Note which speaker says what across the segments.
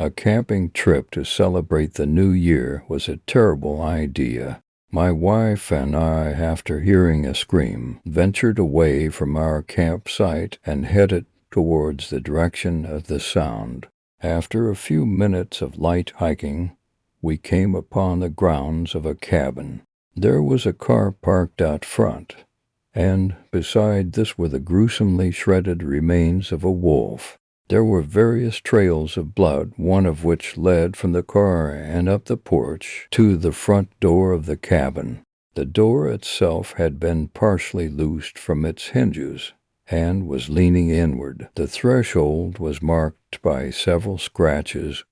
Speaker 1: A camping trip to celebrate the new year was a terrible idea. My wife and I, after hearing a scream, ventured away from our campsite and headed towards the direction of the sound. After a few minutes of light hiking, we came upon the grounds of a cabin. There was a car parked out front, and beside this were the gruesomely shredded remains of a wolf. There were various trails of blood, one of which led from the car and up the porch to the front door of the cabin. The door itself had been partially loosed from its hinges and was leaning inward. The threshold was marked by several scratches,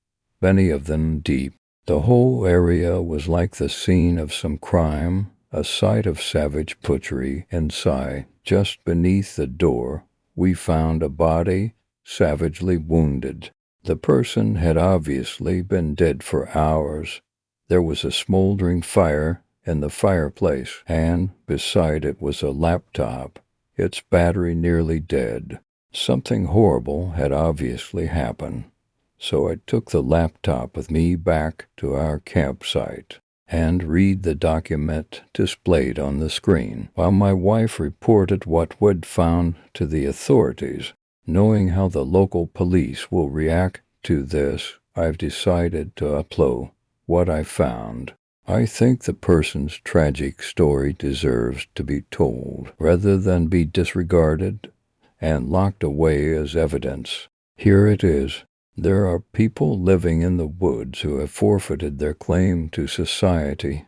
Speaker 1: many of them deep. The whole area was like the scene of some crime, a sight of savage butchery. Inside, just beneath the door, we found a body savagely wounded. The person had obviously been dead for hours. There was a smoldering fire in the fireplace, and beside it was a laptop, its battery nearly dead. Something horrible had obviously happened, so I took the laptop with me back to our campsite and read the document displayed on the screen, while my wife reported what we'd found to the authorities. Knowing how the local police will react to this, I've decided to upload what I found. I think the person's tragic story deserves to be told, rather than be disregarded and locked away as evidence. Here it is. There are people living in the woods who have forfeited their claim to society.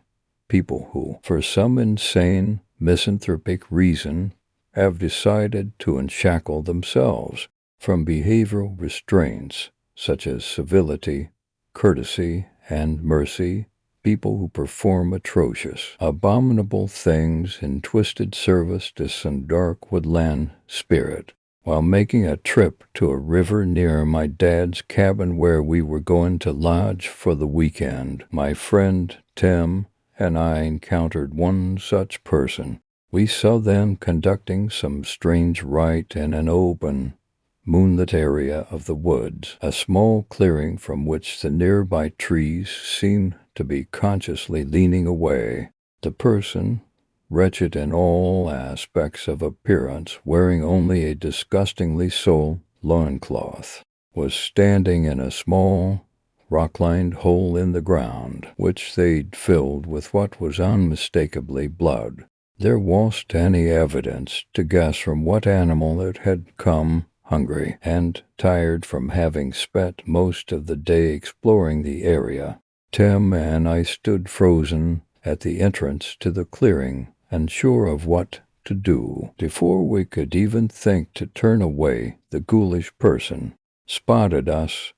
Speaker 1: People who, for some insane, misanthropic reason, have decided to unshackle themselves from behavioral restraints such as civility, courtesy, and mercy. People who perform atrocious, abominable things in twisted service to some dark woodland spirit. While making a trip to a river near my dad's cabin where we were going to lodge for the weekend, my friend Tim and I encountered one such person. We saw them conducting some strange rite in an open, moonlit area of the woods, a small clearing from which the nearby trees seemed to be consciously leaning away. The person, wretched in all aspects of appearance, wearing only a disgustingly soiled loincloth, was standing in a small, rock-lined hole in the ground, which they'd filled with what was unmistakably blood. There wasn't any evidence to guess from what animal it had come, hungry and tired from having spent most of the day exploring the area. Tim and I stood frozen at the entrance to the clearing, unsure of what to do. Before we could even think to turn away, the ghoulish person spotted us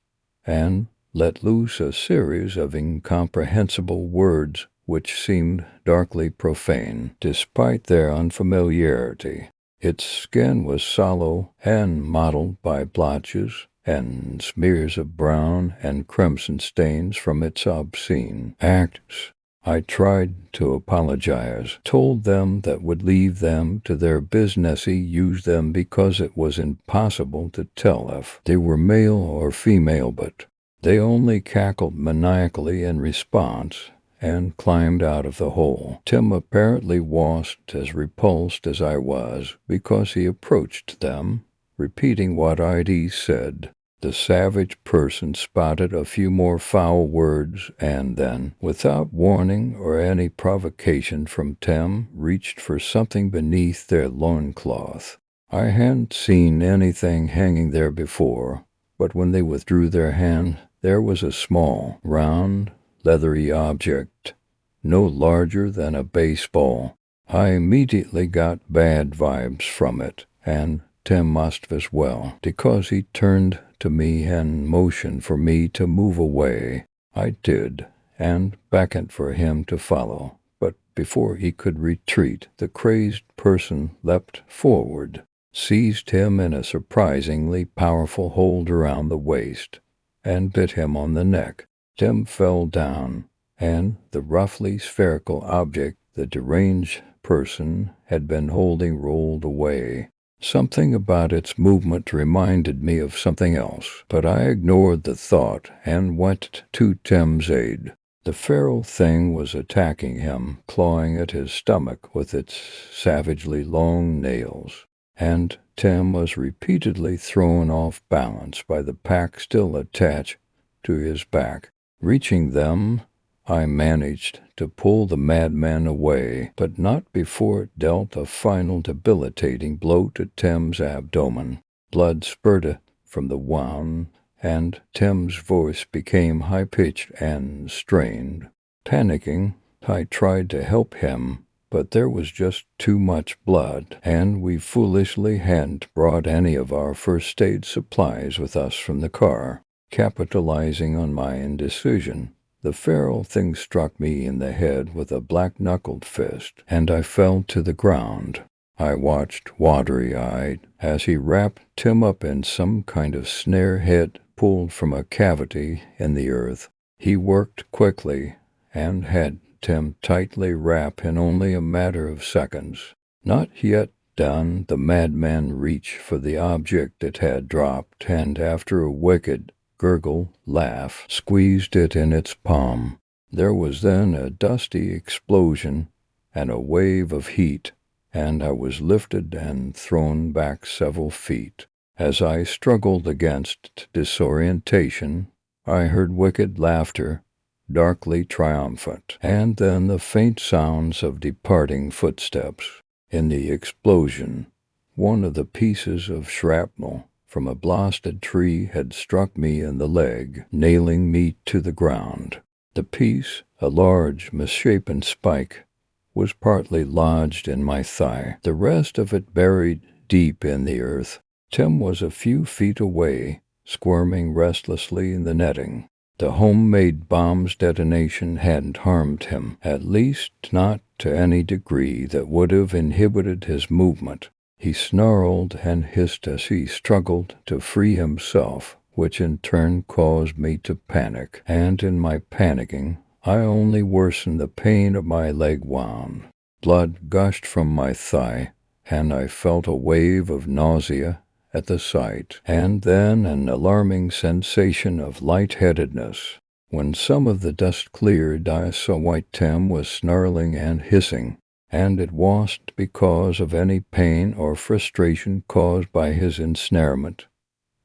Speaker 1: and let loose a series of incomprehensible words which seemed darkly profane, despite their unfamiliarity. Its skin was sallow and mottled by blotches and smears of brown and crimson stains from its obscene acts. I tried to apologize, told them that would leave them to their business, use them because it was impossible to tell if they were male or female, but they only cackled maniacally in response and climbed out of the hole. Tim apparently wasn't as repulsed as I was because he approached them, repeating what I'd said. The savage person spotted a few more foul words and then, without warning or any provocation from Tim, reached for something beneath their loincloth. I hadn't seen anything hanging there before, but when they withdrew their hand, there was a small, round, leathery object, no larger than a baseball. I immediately got bad vibes from it, and Tim must have as well, because he turned to me and motioned for me to move away. I did, and beckoned for him to follow, but before he could retreat, the crazed person leapt forward, seized him in a surprisingly powerful hold around the waist, and bit him on the neck. Tim fell down, and the roughly spherical object the deranged person had been holding rolled away. Something about its movement reminded me of something else, but I ignored the thought and went to Tim's aid. The feral thing was attacking him, clawing at his stomach with its savagely long nails, and Tim was repeatedly thrown off balance by the pack still attached to his back. Reaching them, I managed to pull the madman away, but not before it dealt a final debilitating blow to Tim's abdomen. Blood spurted from the wound, and Tim's voice became high-pitched and strained. Panicking, I tried to help him, but there was just too much blood, and we foolishly hadn't brought any of our first aid supplies with us from the car. Capitalizing on my indecision, the feral thing struck me in the head with a black-knuckled fist, and I fell to the ground. I watched watery-eyed as he wrapped Tim up in some kind of snare head pulled from a cavity in the earth. He worked quickly and had Tim tightly wrapped in only a matter of seconds. Not yet done, the madman reached for the object it had dropped, and after a wicked gurgle laugh, squeezed it in its palm. There was then a dusty explosion and a wave of heat, and I was lifted and thrown back several feet. As I struggled against disorientation, I heard wicked laughter, darkly triumphant, and then the faint sounds of departing footsteps. In the explosion, one of the pieces of shrapnel from a blasted tree had struck me in the leg, nailing me to the ground. The piece, a large, misshapen spike, was partly lodged in my thigh, the rest of it buried deep in the earth. Tim was a few feet away, squirming restlessly in the netting. The homemade bomb's detonation hadn't harmed him, at least not to any degree that would have inhibited his movement. He snarled and hissed as he struggled to free himself, which in turn caused me to panic, and in my panicking, I only worsened the pain of my leg wound. Blood gushed from my thigh, and I felt a wave of nausea at the sight, and then an alarming sensation of lightheadedness. When some of the dust cleared, I saw White Tim was snarling and hissing, and it wasn't because of any pain or frustration caused by his ensnarement.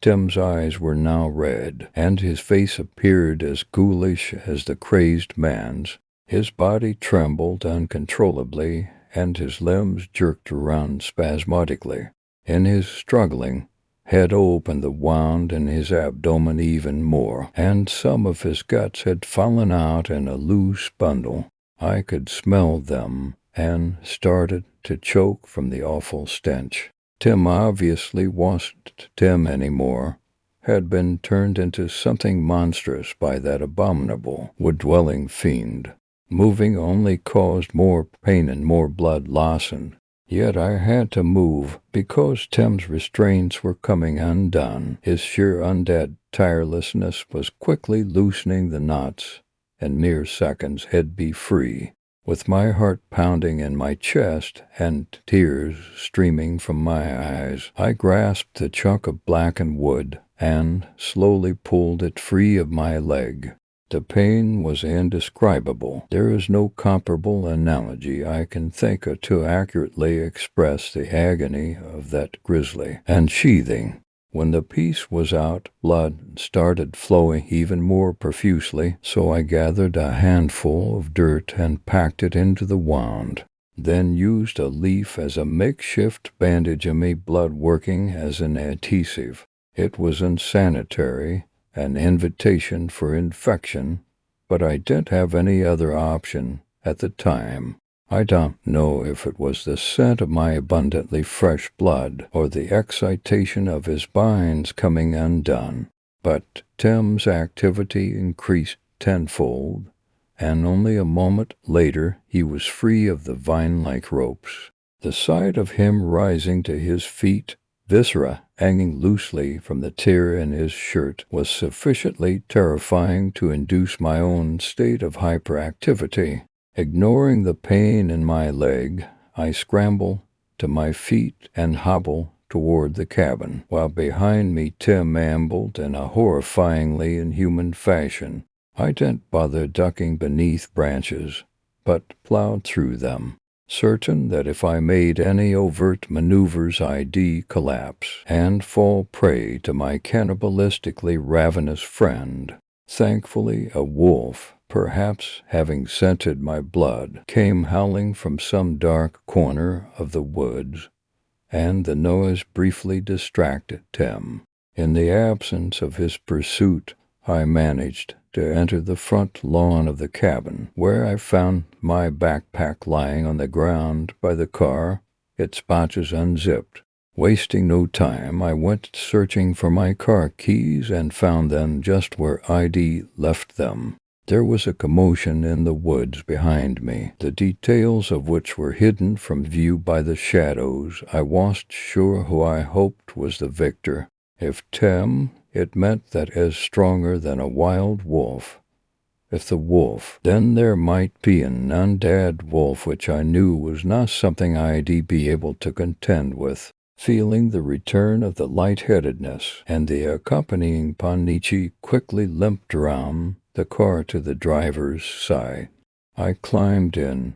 Speaker 1: Tim's eyes were now red, and his face appeared as ghoulish as the crazed man's. His body trembled uncontrollably, and his limbs jerked around spasmodically. In his struggling, had opened the wound in his abdomen even more, and some of his guts had fallen out in a loose bundle. I could smell them, and started to choke from the awful stench. Tim obviously wasn't Tim anymore, had been turned into something monstrous by that abominable wood-dwelling fiend. Moving only caused more pain and more blood loosened. Yet I had to move, because Tim's restraints were coming undone. His sheer undead tirelessness was quickly loosening the knots. In mere seconds he'd be free. With my heart pounding in my chest and tears streaming from my eyes, I grasped the chunk of blackened wood and slowly pulled it free of my leg. The pain was indescribable. There is no comparable analogy I can think of to accurately express the agony of that grisly unsheathing. When the piece was out, blood started flowing even more profusely, so I gathered a handful of dirt and packed it into the wound, then used a leaf as a makeshift bandage and made blood working as an adhesive. It was unsanitary, an invitation for infection, but I didn't have any other option at the time. I don't know if it was the scent of my abundantly fresh blood or the excitation of his binds coming undone, but Tim's activity increased tenfold, and only a moment later he was free of the vine-like ropes. The sight of him rising to his feet, viscera hanging loosely from the tear in his shirt, was sufficiently terrifying to induce my own state of hyperactivity. Ignoring the pain in my leg, I scrambled to my feet and hobbled toward the cabin, while behind me Tim ambled in a horrifyingly inhuman fashion. I didn't bother ducking beneath branches, but plowed through them, certain that if I made any overt maneuvers I'd collapse and fall prey to my cannibalistically ravenous friend. Thankfully, a wolf, perhaps having scented my blood, came howling from some dark corner of the woods, and the noise briefly distracted Tim. In the absence of his pursuit, I managed to enter the front lawn of the cabin, where I found my backpack lying on the ground by the car, its pouches unzipped. Wasting no time, I went searching for my car keys and found them just where I'd left them. There was a commotion in the woods behind me, the details of which were hidden from view by the shadows. I wasn't sure who I hoped was the victor. If Tim, it meant that as stronger than a wild wolf. If the wolf, then there might be an undead wolf, which I knew was not something I'd be able to contend with. Feeling the return of the lightheadedness and the accompanying panichi, quickly limped around the car to the driver's side. I climbed in,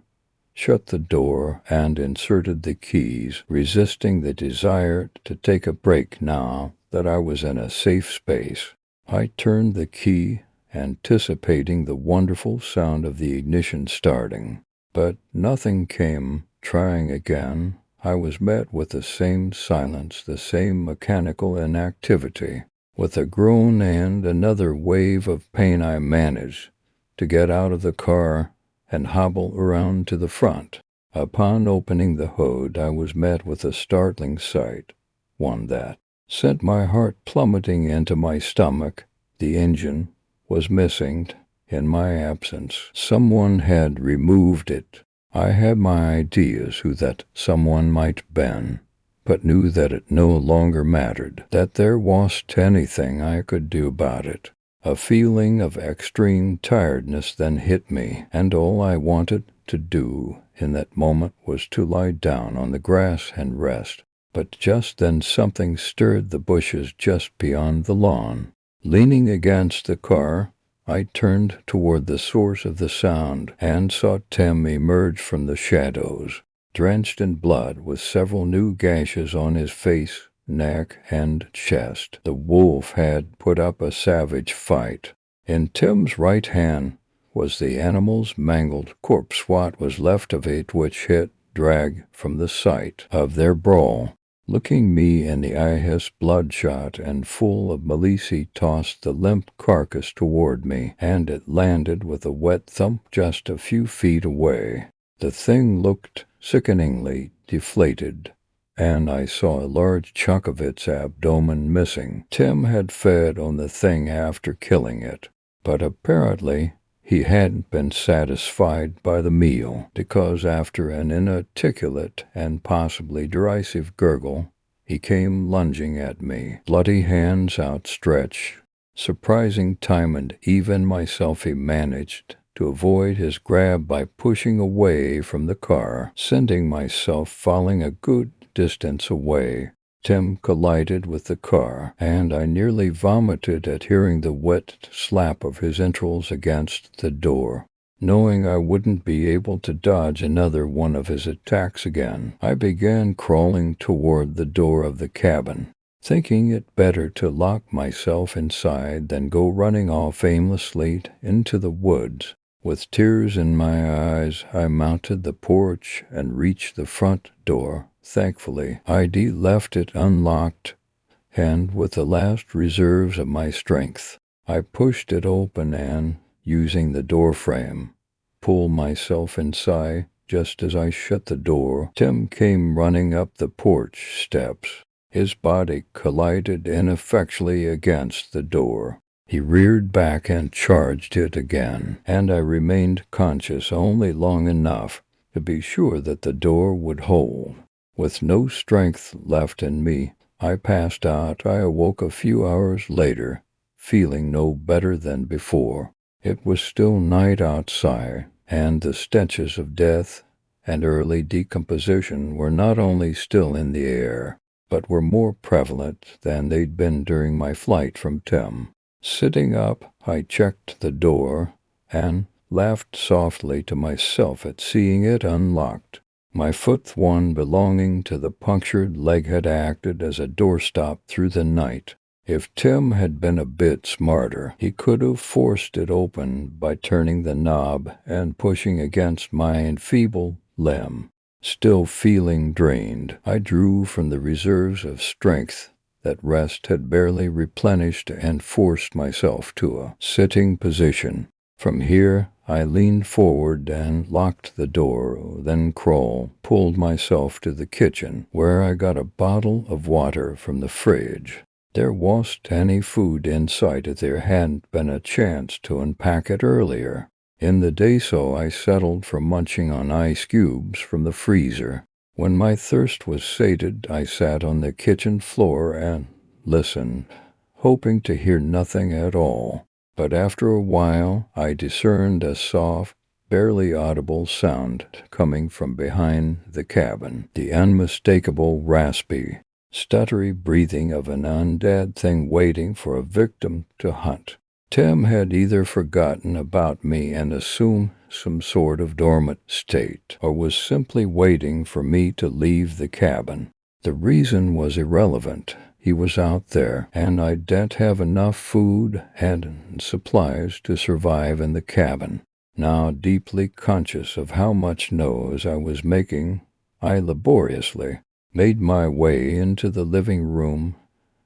Speaker 1: shut the door, and inserted the keys, resisting the desire to take a break now that I was in a safe space. I turned the key, anticipating the wonderful sound of the ignition starting, but nothing came. Trying again, I was met with the same silence, the same mechanical inactivity. With a groan and another wave of pain, I managed to get out of the car and hobble around to the front. Upon opening the hood, I was met with a startling sight, one that sent my heart plummeting into my stomach. The engine was missing in my absence. Someone had removed it. I had my ideas who that someone might been, but knew that it no longer mattered, that there wasn't anything I could do about it. A feeling of extreme tiredness then hit me, and all I wanted to do in that moment was to lie down on the grass and rest. But just then something stirred the bushes just beyond the lawn. Leaning against the car, I turned toward the source of the sound and saw Tim emerge from the shadows, drenched in blood, with several new gashes on his face, neck, and chest. The wolf had put up a savage fight. In Tim's right hand was the animal's mangled corpse, what was left of it, which hit drag from the site of their brawl. Looking me in the eye, his bloodshot and full of malice, he tossed the limp carcass toward me, and it landed with a wet thump just a few feet away. The thing looked sickeningly deflated, and I saw a large chunk of its abdomen missing. Tim had fed on the thing after killing it, but apparently he hadn't been satisfied by the meal, because after an inarticulate and possibly derisive gurgle, he came lunging at me, bloody hands outstretched. Surprising time, and even myself, he managed to avoid his grab by pushing away from the car, sending myself falling a good distance away. Tim collided with the car, and I nearly vomited at hearing the wet slap of his entrails against the door. Knowing I wouldn't be able to dodge another one of his attacks again, I began crawling toward the door of the cabin, thinking it better to lock myself inside than go running off aimlessly into the woods. With tears in my eyes, I mounted the porch and reached the front door. Thankfully, I'd left it unlocked, and with the last reserves of my strength, I pushed it open and, using the door frame, pulled myself inside. Just as I shut the door, Tim came running up the porch steps. His body collided ineffectually against the door. He reared back and charged it again, and I remained conscious only long enough to be sure that the door would hold. With no strength left in me, I passed out. I awoke a few hours later, feeling no better than before. It was still night outside, and the stenches of death and early decomposition were not only still in the air, but were more prevalent than they'd been during my flight from Tim. Sitting up, I checked the door and laughed softly to myself at seeing it unlocked. My fifth one belonging to the punctured leg had acted as a doorstop through the night. If Tim had been a bit smarter, he could have forced it open by turning the knob and pushing against my enfeebled limb. Still feeling drained, I drew from the reserves of strength that rest had barely replenished and forced myself to a sitting position. From here, I leaned forward and locked the door, then pulled myself to the kitchen, where I got a bottle of water from the fridge. There wasn't any food in sight if there hadn't been a chance to unpack it earlier. In the day so I settled for munching on ice cubes from the freezer. When my thirst was sated, I sat on the kitchen floor and listened, hoping to hear nothing at all. But after a while, I discerned a soft, barely audible sound coming from behind the cabin, the unmistakable raspy, stuttery breathing of an undead thing waiting for a victim to hunt. Tim had either forgotten about me and assumed some sort of dormant state, or was simply waiting for me to leave the cabin. The reason was irrelevant. He was out there, and I didn't have enough food and supplies to survive in the cabin. Now deeply conscious of how much noise I was making, I laboriously made my way into the living room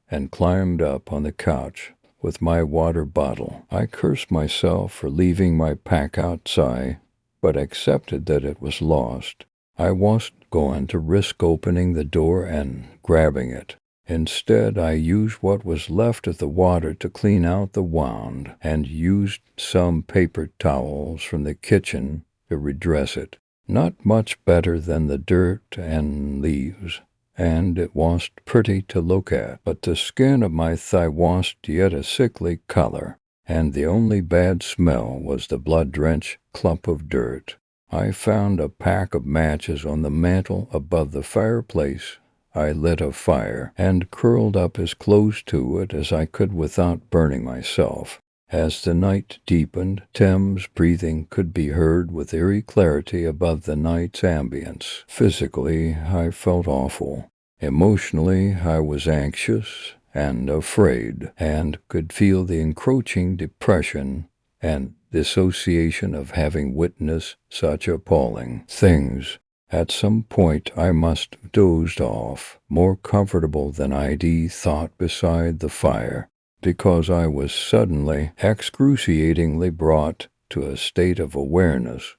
Speaker 1: and climbed up on the couch with my water bottle. I cursed myself for leaving my pack outside, but accepted that it was lost. I wasn't going to risk opening the door and grabbing it. Instead, I used what was left of the water to clean out the wound, and used some paper towels from the kitchen to redress it. Not much better than the dirt and leaves, and it wasn't pretty to look at, but the skin of my thigh wasn't yet a sickly color, and the only bad smell was the blood-drenched clump of dirt. I found a pack of matches on the mantel above the fireplace. I lit a fire and curled up as close to it as I could without burning myself. As the night deepened, Tim's breathing could be heard with eerie clarity above the night's ambience. Physically, I felt awful. Emotionally, I was anxious and afraid, and could feel the encroaching depression and dissociation of having witnessed such appalling things. At some point I must have dozed off, more comfortable than I'd thought beside the fire, because I was suddenly, excruciatingly brought to a state of awareness,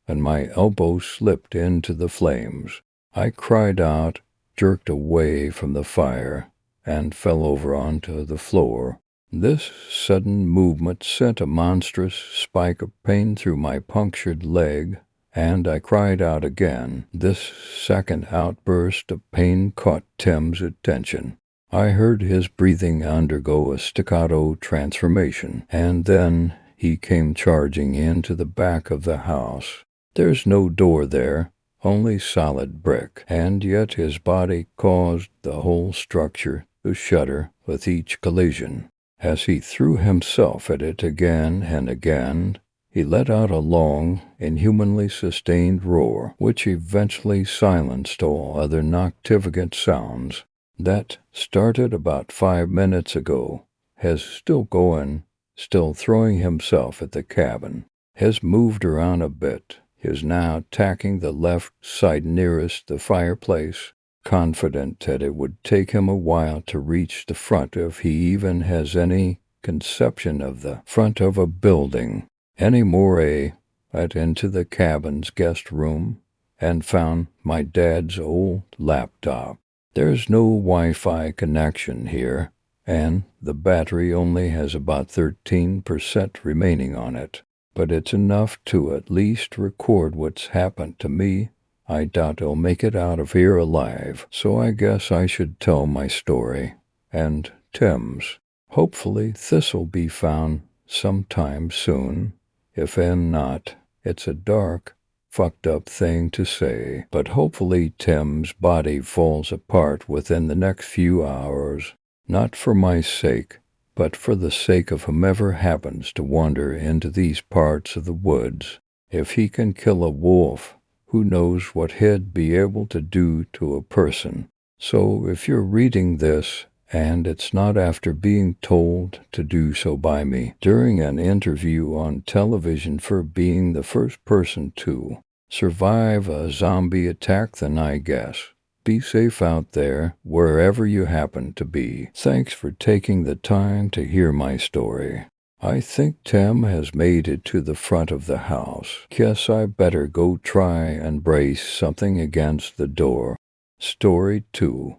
Speaker 1: and my elbow slipped into the flames. I cried out, jerked away from the fire, and fell over onto the floor. This sudden movement sent a monstrous spike of pain through my punctured leg, and I cried out again. This second outburst of pain caught Tim's attention. I heard his breathing undergo a staccato transformation, and then he came charging into the back of the house. There's no door there, only solid brick, and yet his body caused the whole structure to shudder with each collision. As he threw himself at it again and again, he let out a long, inhumanly sustained roar, which eventually silenced all other noctivagant sounds. That started about 5 minutes ago, has still going, still throwing himself at the cabin, has moved around a bit, is now attacking the left side nearest the fireplace, confident that it would take him a while to reach the front if he even has any conception of the front of a building. Any more went into the cabin's guest room and found my dad's old laptop. There's no Wi-Fi connection here, and the battery only has about 13% remaining on it. But it's enough to at least record what's happened to me. I doubt I'll make it out of here alive, so I guess I should tell my story, and Tim's. Hopefully this'll be found sometime soon. If not, it's a dark, fucked up thing to say, but hopefully Tim's body falls apart within the next few hours. Not for my sake, but for the sake of whomever happens to wander into these parts of the woods. If he can kill a wolf, who knows what he'd be able to do to a person. So if you're reading this, and it's not after being told to do so by me during an interview on television for being the first person to survive a zombie attack, then I guess. Be safe out there, wherever you happen to be. Thanks for taking the time to hear my story. I think Tim has made it to the front of the house. Guess I better go try and brace something against the door. Story 2.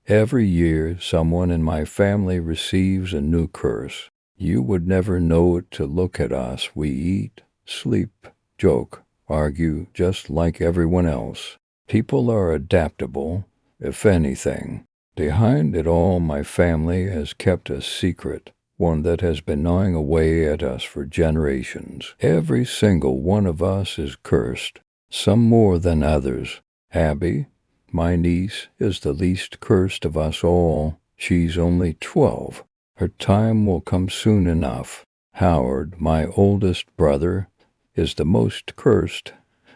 Speaker 1: Every year, someone in my family receives a new curse. You would never know it to look at us. We eat, sleep, joke, argue, just like everyone else. People are adaptable, if anything. Behind it all, my family has kept a secret, one that has been gnawing away at us for generations. Every single one of us is cursed, some more than others. Abby, my niece, is the least cursed of us all. She's only 12. Her time will come soon enough. Howard, my oldest brother, is the most cursed.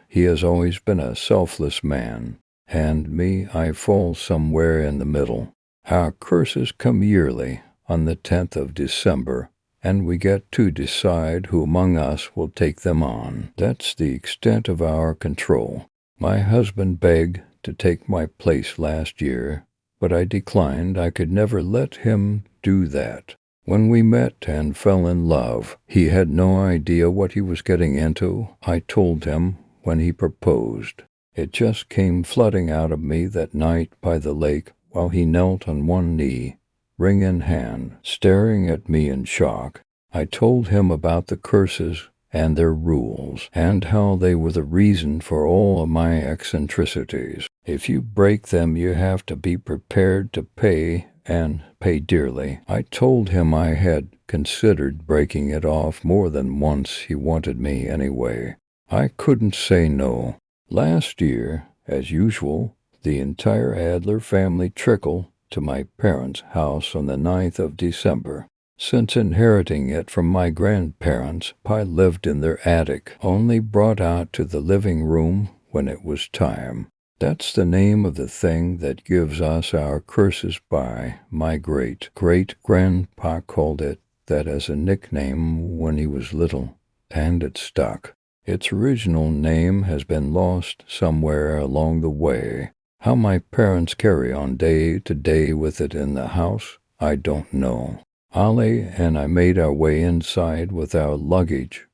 Speaker 1: He has always been a selfless man. And me, I fall somewhere in the middle. Our curses come yearly, on the 10th of December, and we get to decide who among us will take them on. That's the extent of our control. My husband begged to take my place last year, but I declined. I could never let him do that. When we met and fell in love, he had no idea what he was getting into. I told him when he proposed. It just came flooding out of me that night by the lake while he knelt on one knee, ring in hand, staring at me in shock. I told him about the curses and their rules, and how they were the reason for all of my eccentricities. If you break them, you have to be prepared to pay, and pay dearly. I told him I had considered breaking it off more than once. He wanted me anyway. I couldn't say no. Last year, as usual, the entire Adler family trickled to my parents' house on the 9th of December. Since inheriting it from my grandparents, I lived in their attic, only brought out to the living room when it was time. That's the name of the thing that gives us our curses by my great-great-grandpa called it that as a nickname when he was little, and it stuck. Its original name has been lost somewhere along the way. How my parents carry on day to day with it in the house, I don't know. Ollie and I made our way inside with our luggage,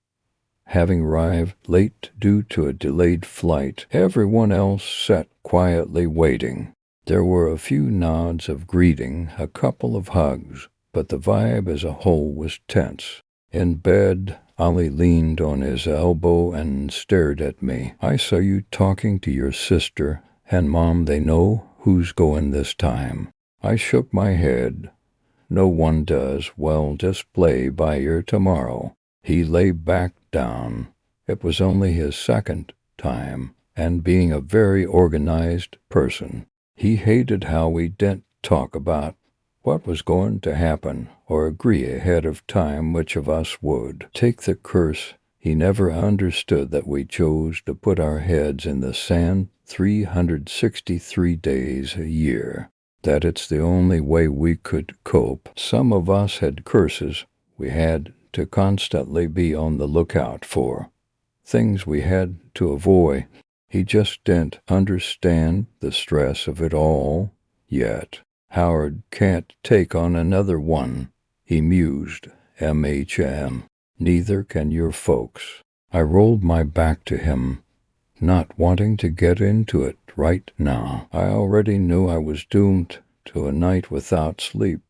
Speaker 1: having arrived late due to a delayed flight. Everyone else sat quietly waiting. There were a few nods of greeting, a couple of hugs, but the vibe as a whole was tense. In bed, Ollie leaned on his elbow and stared at me. I saw you talking to your sister, and Mom, they know who's going this time. I shook my head. No one does. Well, just play by ear tomorrow. He lay back down. It was only his second time, and being a very organized person, he hated how we didn't talk about what was going to happen or agree ahead of time which of us would take the curse. He never understood that we chose to put our heads in the sand 363 days a year, that it's the only way we could cope. Some of us had curses we had to constantly be on the lookout for, things we had to avoid. He just didn't understand the stress of it all yet. Howard can't take on another one, he mused, MHM. Neither can your folks. I rolled my back to him, not wanting to get into it right now. I already knew I was doomed to a night without sleep.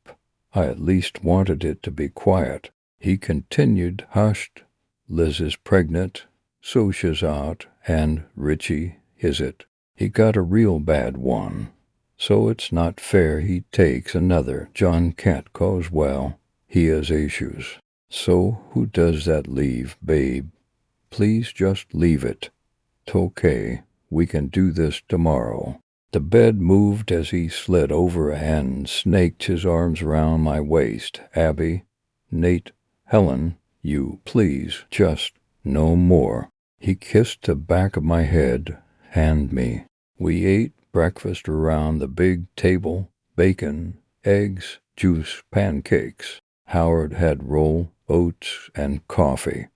Speaker 1: I at least wanted it to be quiet. He continued, hushed. Liz is pregnant, Sosha's out, and Richie, is it? He got a real bad one. So it's not fair he takes another. John can't cause well. He has issues. So who does that leave, babe? Please just leave it. "'Okay, we can do this tomorrow." The bed moved as he slid over and snaked his arms around my waist. "Abby, Nate, Helen, you, please, just no more." He kissed the back of my head and me. We ate breakfast around the big table: bacon, eggs, juice, pancakes. Howard had roll, oats, and coffee.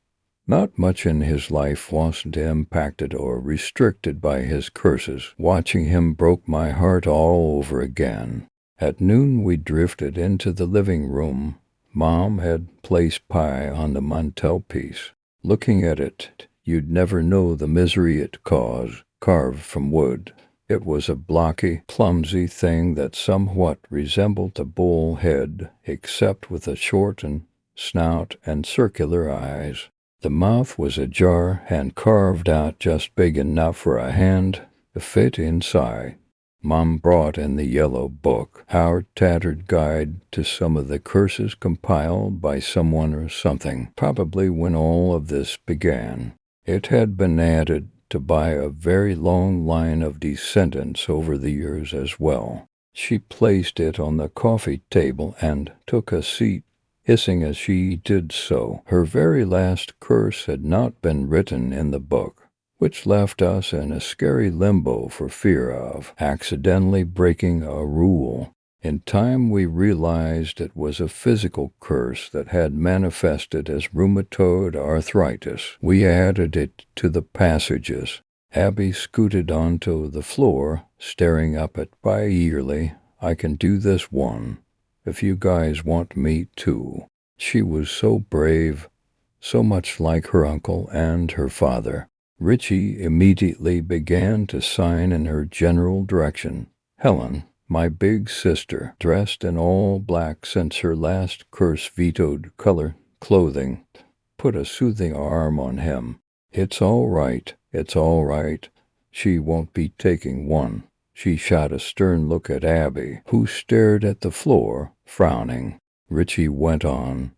Speaker 1: Not much in his life wasn't impacted or restricted by his curses. Watching him broke my heart all over again. At noon we drifted into the living room. Mom had placed pie on the mantelpiece. Looking at it, you'd never know the misery it caused, carved from wood. It was a blocky, clumsy thing that somewhat resembled a bull head, except with a shortened snout and circular eyes. The mouth was ajar and carved out just big enough for a hand to fit inside. Mom brought in the yellow book, our tattered guide to some of the curses compiled by someone or something, probably when all of this began. It had been added to by a very long line of descendants over the years as well. She placed it on the coffee table and took a seat, hissing as she did so. Her very last curse had not been written in the book, which left us in a scary limbo for fear of accidentally breaking a rule. In time we realized it was a physical curse that had manifested as rheumatoid arthritis. We added it to the passages. Abby scooted onto the floor, staring up at me eagerly. "I can do this one, if you guys want me to." She was so brave, so much like her uncle and her father. Richie immediately began to sign in her general direction. Helen, my big sister, dressed in all black since her last curse vetoed color clothing, put a soothing arm on him. It's all right. She won't be taking one." She shot a stern look at Abby, who stared at the floor, frowning. Richie went on,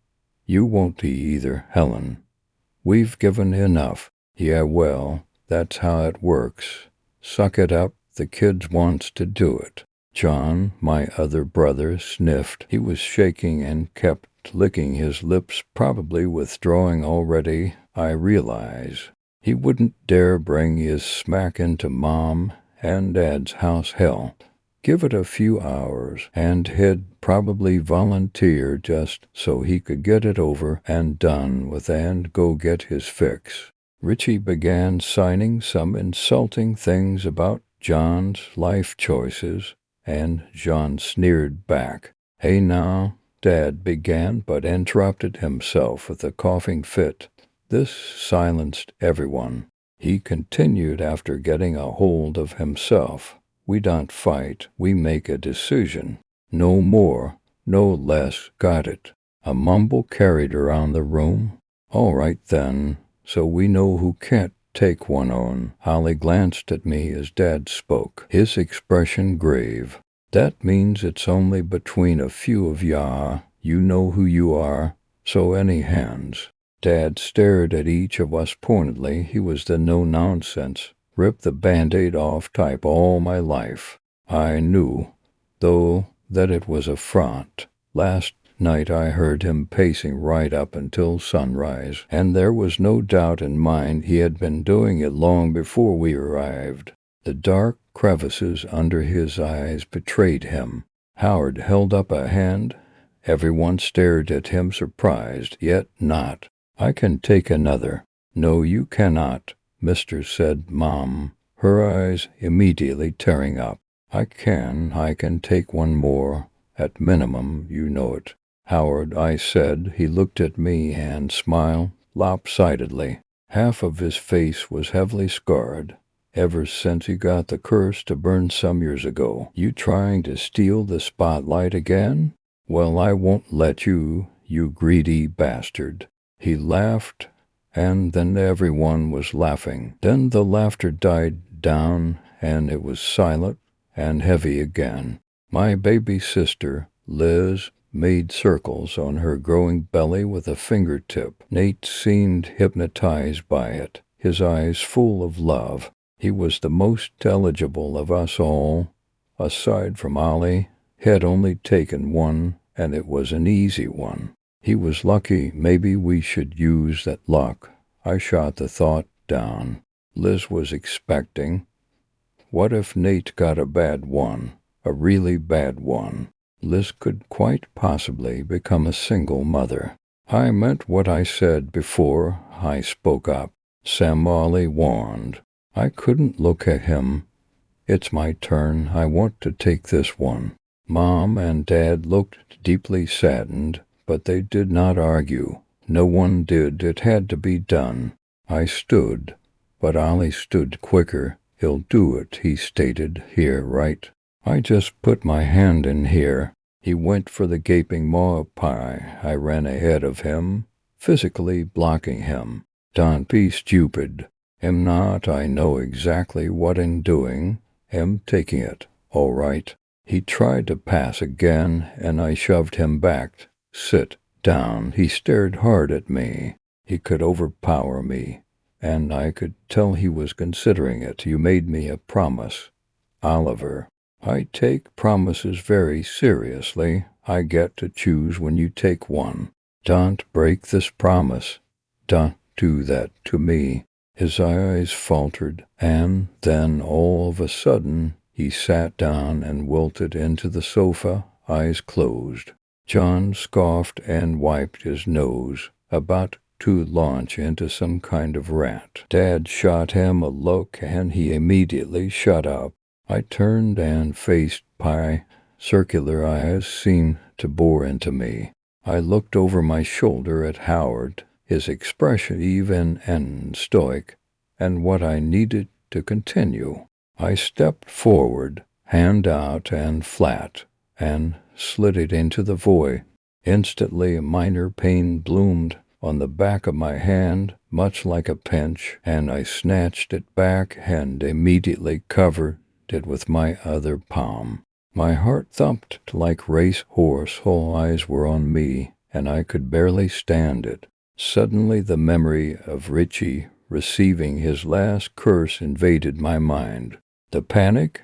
Speaker 1: "You won't be either, Helen. We've given enough." "Yeah, well, that's how it works. Suck it up. The kid wants to do it." John, my other brother, sniffed. He was shaking and kept licking his lips, probably withdrawing already, I realize. He wouldn't dare bring his smack into Mom and Dad's house. Hell, give it a few hours, and he'd probably volunteer just so he could get it over and done with and go get his fix. Richie began signing some insulting things about John's life choices, and John sneered back. "Hey now," Dad began, but interrupted himself with a coughing fit. This silenced everyone. He continued after getting a hold of himself. "We don't fight, we make a decision. No more, no less, got it?" A mumble carried around the room. "All right then, so we know who can't take one on." Holly glanced at me as Dad spoke, his expression grave. "That means it's only between a few of ya. You know who you are, so any hands?" Dad stared at each of us pointedly. He was the no-nonsense, rip the Band-Aid off type all my life. I knew, though, that it was a front. Last night I heard him pacing right up until sunrise, and there was no doubt in mine he had been doing it long before we arrived. The dark crevices under his eyes betrayed him. Howard held up a hand. Everyone stared at him, surprised, yet not. "I can take another." "No, you cannot," Mister said Mom, her eyes immediately tearing up. I can take one more. At minimum, you know it." "Howard," I said. He looked at me and smiled lopsidedly. Half of his face was heavily scarred. "Ever since he got the curse to burn some years ago. You trying to steal the spotlight again? Well, I won't let you, you greedy bastard." He laughed, and then everyone was laughing. Then the laughter died down, and it was silent and heavy again. My baby sister, Liz, made circles on her growing belly with a fingertip. Nate seemed hypnotized by it. his eyes full of love. He was the most eligible of us all, aside from Ollie. Had only taken one, and it was an easy one. He was lucky. Maybe we should use that luck. I shot the thought down. Liz was expecting. What if Nate got a bad one? A really bad one? Liz could quite possibly become a single mother. I meant what I said before I spoke up. Sam Ollie warned. I couldn't look at him. It's my turn. I want to take this one. Mom and Dad looked deeply saddened, but they did not argue. No one did. It had to be done. I stood, but Ollie stood quicker. He'll do it, he stated. Here, right? I just put my hand in here. He went for the gaping maw pie. I ran ahead of him, physically blocking him. Don't be stupid. Am not. I know exactly what I'm doing. Am taking it. All right. He tried to pass again, and I shoved him back. Sit down. He stared hard at me. He could overpower me, and I could tell he was considering it. You made me a promise, Oliver. I take promises very seriously. I get to choose when you take one. Don't break this promise. Don't do that to me. His eyes faltered, and then all of a sudden he sat down and wilted into the sofa, eyes closed. John scoffed and wiped his nose, about to launch into some kind of rant. Dad shot him a look, and he immediately shut up. I turned and faced Pie. Circular eyes seemed to bore into me. I looked over my shoulder at Howard, his expression even and stoic, and what I needed to continue. I stepped forward, hand out and flat, and slid it into the void. Instantly a minor pain bloomed on the back of my hand, much like a pinch, and I snatched it back and immediately covered it with my other palm. My heart thumped like race horse. All eyes were on me, and I could barely stand it. Suddenly the memory of Richie receiving his last curse invaded my mind. The panic,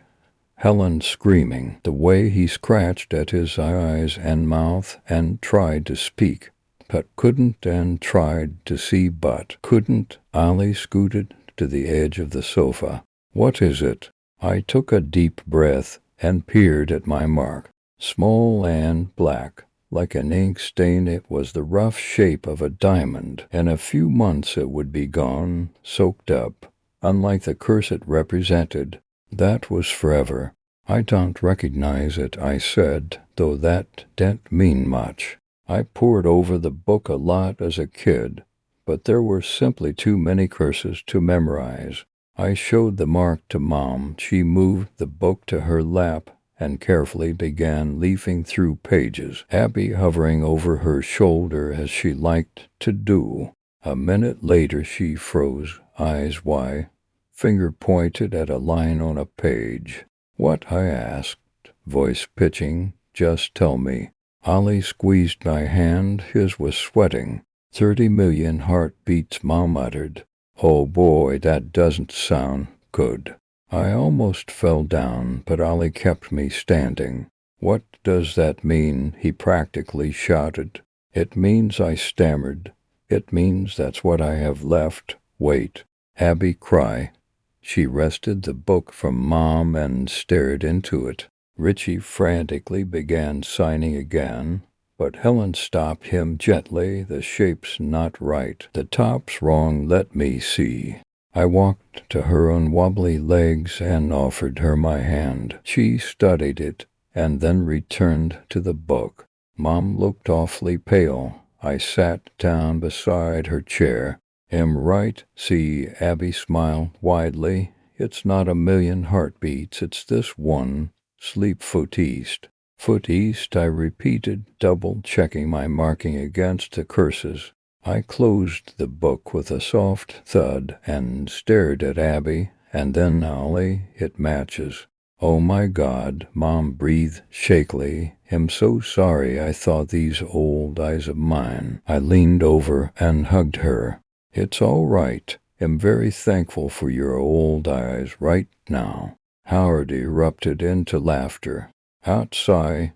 Speaker 1: Helen screaming, the way he scratched at his eyes and mouth and tried to speak, but couldn't, and tried to see but couldn't. Ollie scooted to the edge of the sofa. What is it? I took a deep breath and peered at my mark. Small and black, like an ink stain. It was the rough shape of a diamond. In a few months it would be gone, soaked up. Unlike the curse it represented, that was forever. I don't recognize it, I said, though that didn't mean much. I pored over the book a lot as a kid, but there were simply too many curses to memorize. I showed the mark to Mom. She moved the book to her lap and carefully began leafing through pages, Abby hovering over her shoulder as she liked to do. A minute later she froze, eyes wide, finger pointed at a line on a page. What? I asked, voice pitching. Just tell me. Ollie squeezed my hand. His was sweating. 30 million heartbeats, Mom uttered. Oh boy, that doesn't sound good. I almost fell down, but Ollie kept me standing. What does that mean? He practically shouted. It means, I stammered. It means that's what I have left. Wait. Abby cried. She wrested the book from Mom and stared into it. Richie frantically began signing again, but Helen stopped him gently. The shape's not right. The top's wrong. Let me see. I walked to her on wobbly legs and offered her my hand. She studied it and then returned to the book. Mom looked awfully pale. I sat down beside her chair. Am right? See, Abby smiled widely. It's not a million heartbeats. It's this one. Sleep foot east. Foot east, I repeated, double-checking my marking against the curses. I closed the book with a soft thud and stared at Abby, and then Ollie. It matches. Oh my God, Mom breathed shakily. I'm so sorry. I thought these old eyes of mine. I leaned over and hugged her. It's all right. am very thankful for your old eyes right now." Howard erupted into laughter. Outside,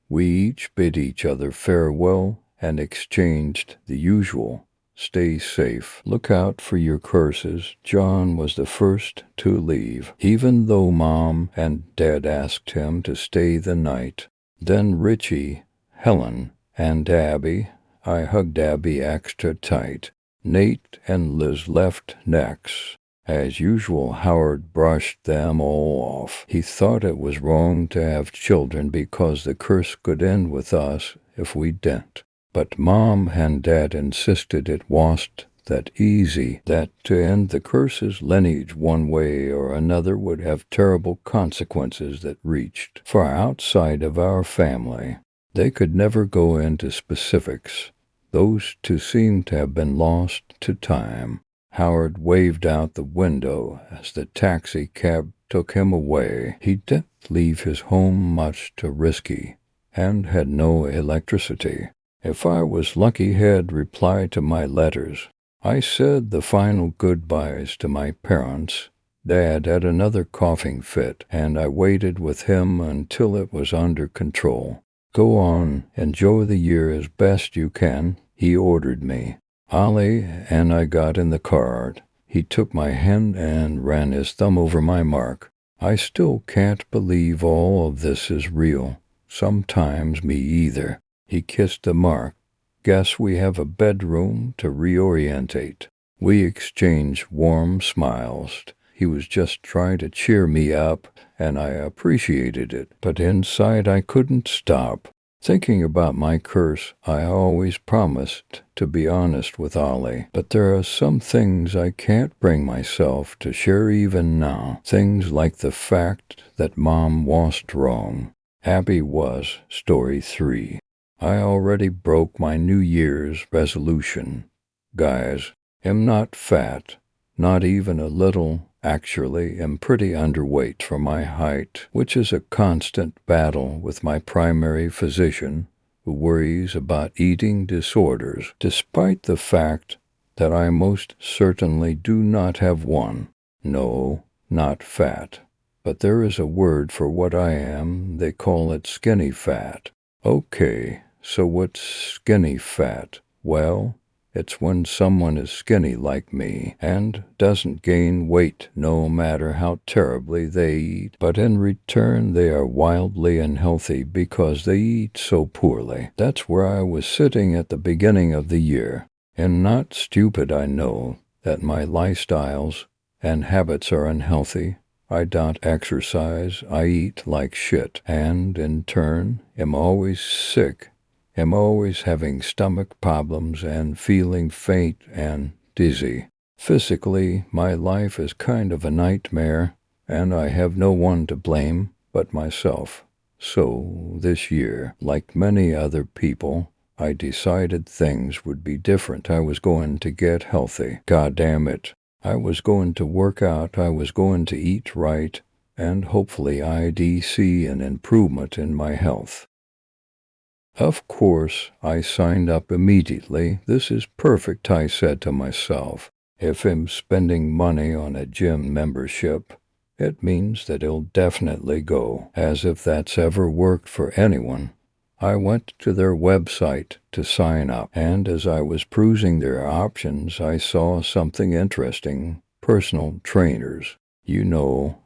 Speaker 1: we each bid each other farewell and exchanged the usual "Stay safe. Look out for your curses." John was the first to leave, even though Mom and Dad asked him to stay the night. Then Richie, Helen, and Abby. I hugged Abby extra tight. Nate and Liz left next. As usual, Howard brushed them all off. He thought it was wrong to have children because the curse could end with us if we didn't. But Mom and Dad insisted it wasn't that easy, that to end the curse's lineage one way or another would have terrible consequences that reached far outside of our family. They could never go into specifics. Those two seemed to have been lost to time. Howard waved out the window as the taxi cab took him away. He didn't leave his home much too risky, and had no electricity. If I was lucky, he'd reply to my letters. I said the final goodbyes to my parents. Dad had another coughing fit, and I waited with him until it was under control. "Go on, enjoy the year as best you can," he ordered me. Ollie and I got in the car. He took my hand and ran his thumb over my mark. "I still can't believe all of this is real. Sometimes me either." He kissed the mark. "Guess we have a bedroom to reorientate." We exchanged warm smiles. He was just trying to cheer me up, and I appreciated it. But inside I couldn't stop thinking about my curse. I always promised to be honest with Ollie, but there are some things I can't bring myself to share even now. Things like the fact that Mom wasn't wrong. Abby was. Story 3. I already broke my New Year's resolution. Guys, am not fat, not even a little. Actually, am pretty underweight for my height, which is a constant battle with my primary physician, who worries about eating disorders, despite the fact that I most certainly do not have one. No, not fat. But there is a word for what I am. They call it skinny fat. Okay, so what's skinny fat? Well, it's when someone is skinny like me and doesn't gain weight no matter how terribly they eat, but in return they are wildly unhealthy because they eat so poorly. That's where I was sitting at the beginning of the year. And not stupid, I know that my lifestyles and habits are unhealthy. I don't exercise, I eat like shit, and in turn am always sick. Am always having stomach problems and feeling faint and dizzy. Physically, my life is kind of a nightmare, and I have no one to blame but myself. So, this year, like many other people, I decided things would be different. I was going to get healthy. God damn it. I was going to work out, I was going to eat right, and hopefully I'd see an improvement in my health. Of course, I signed up immediately. This is perfect, I said to myself. If I'm spending money on a gym membership, it means that he'll definitely go. As if that's ever worked for anyone. I went to their website to sign up, and as I was perusing their options, I saw something interesting. Personal trainers. You know,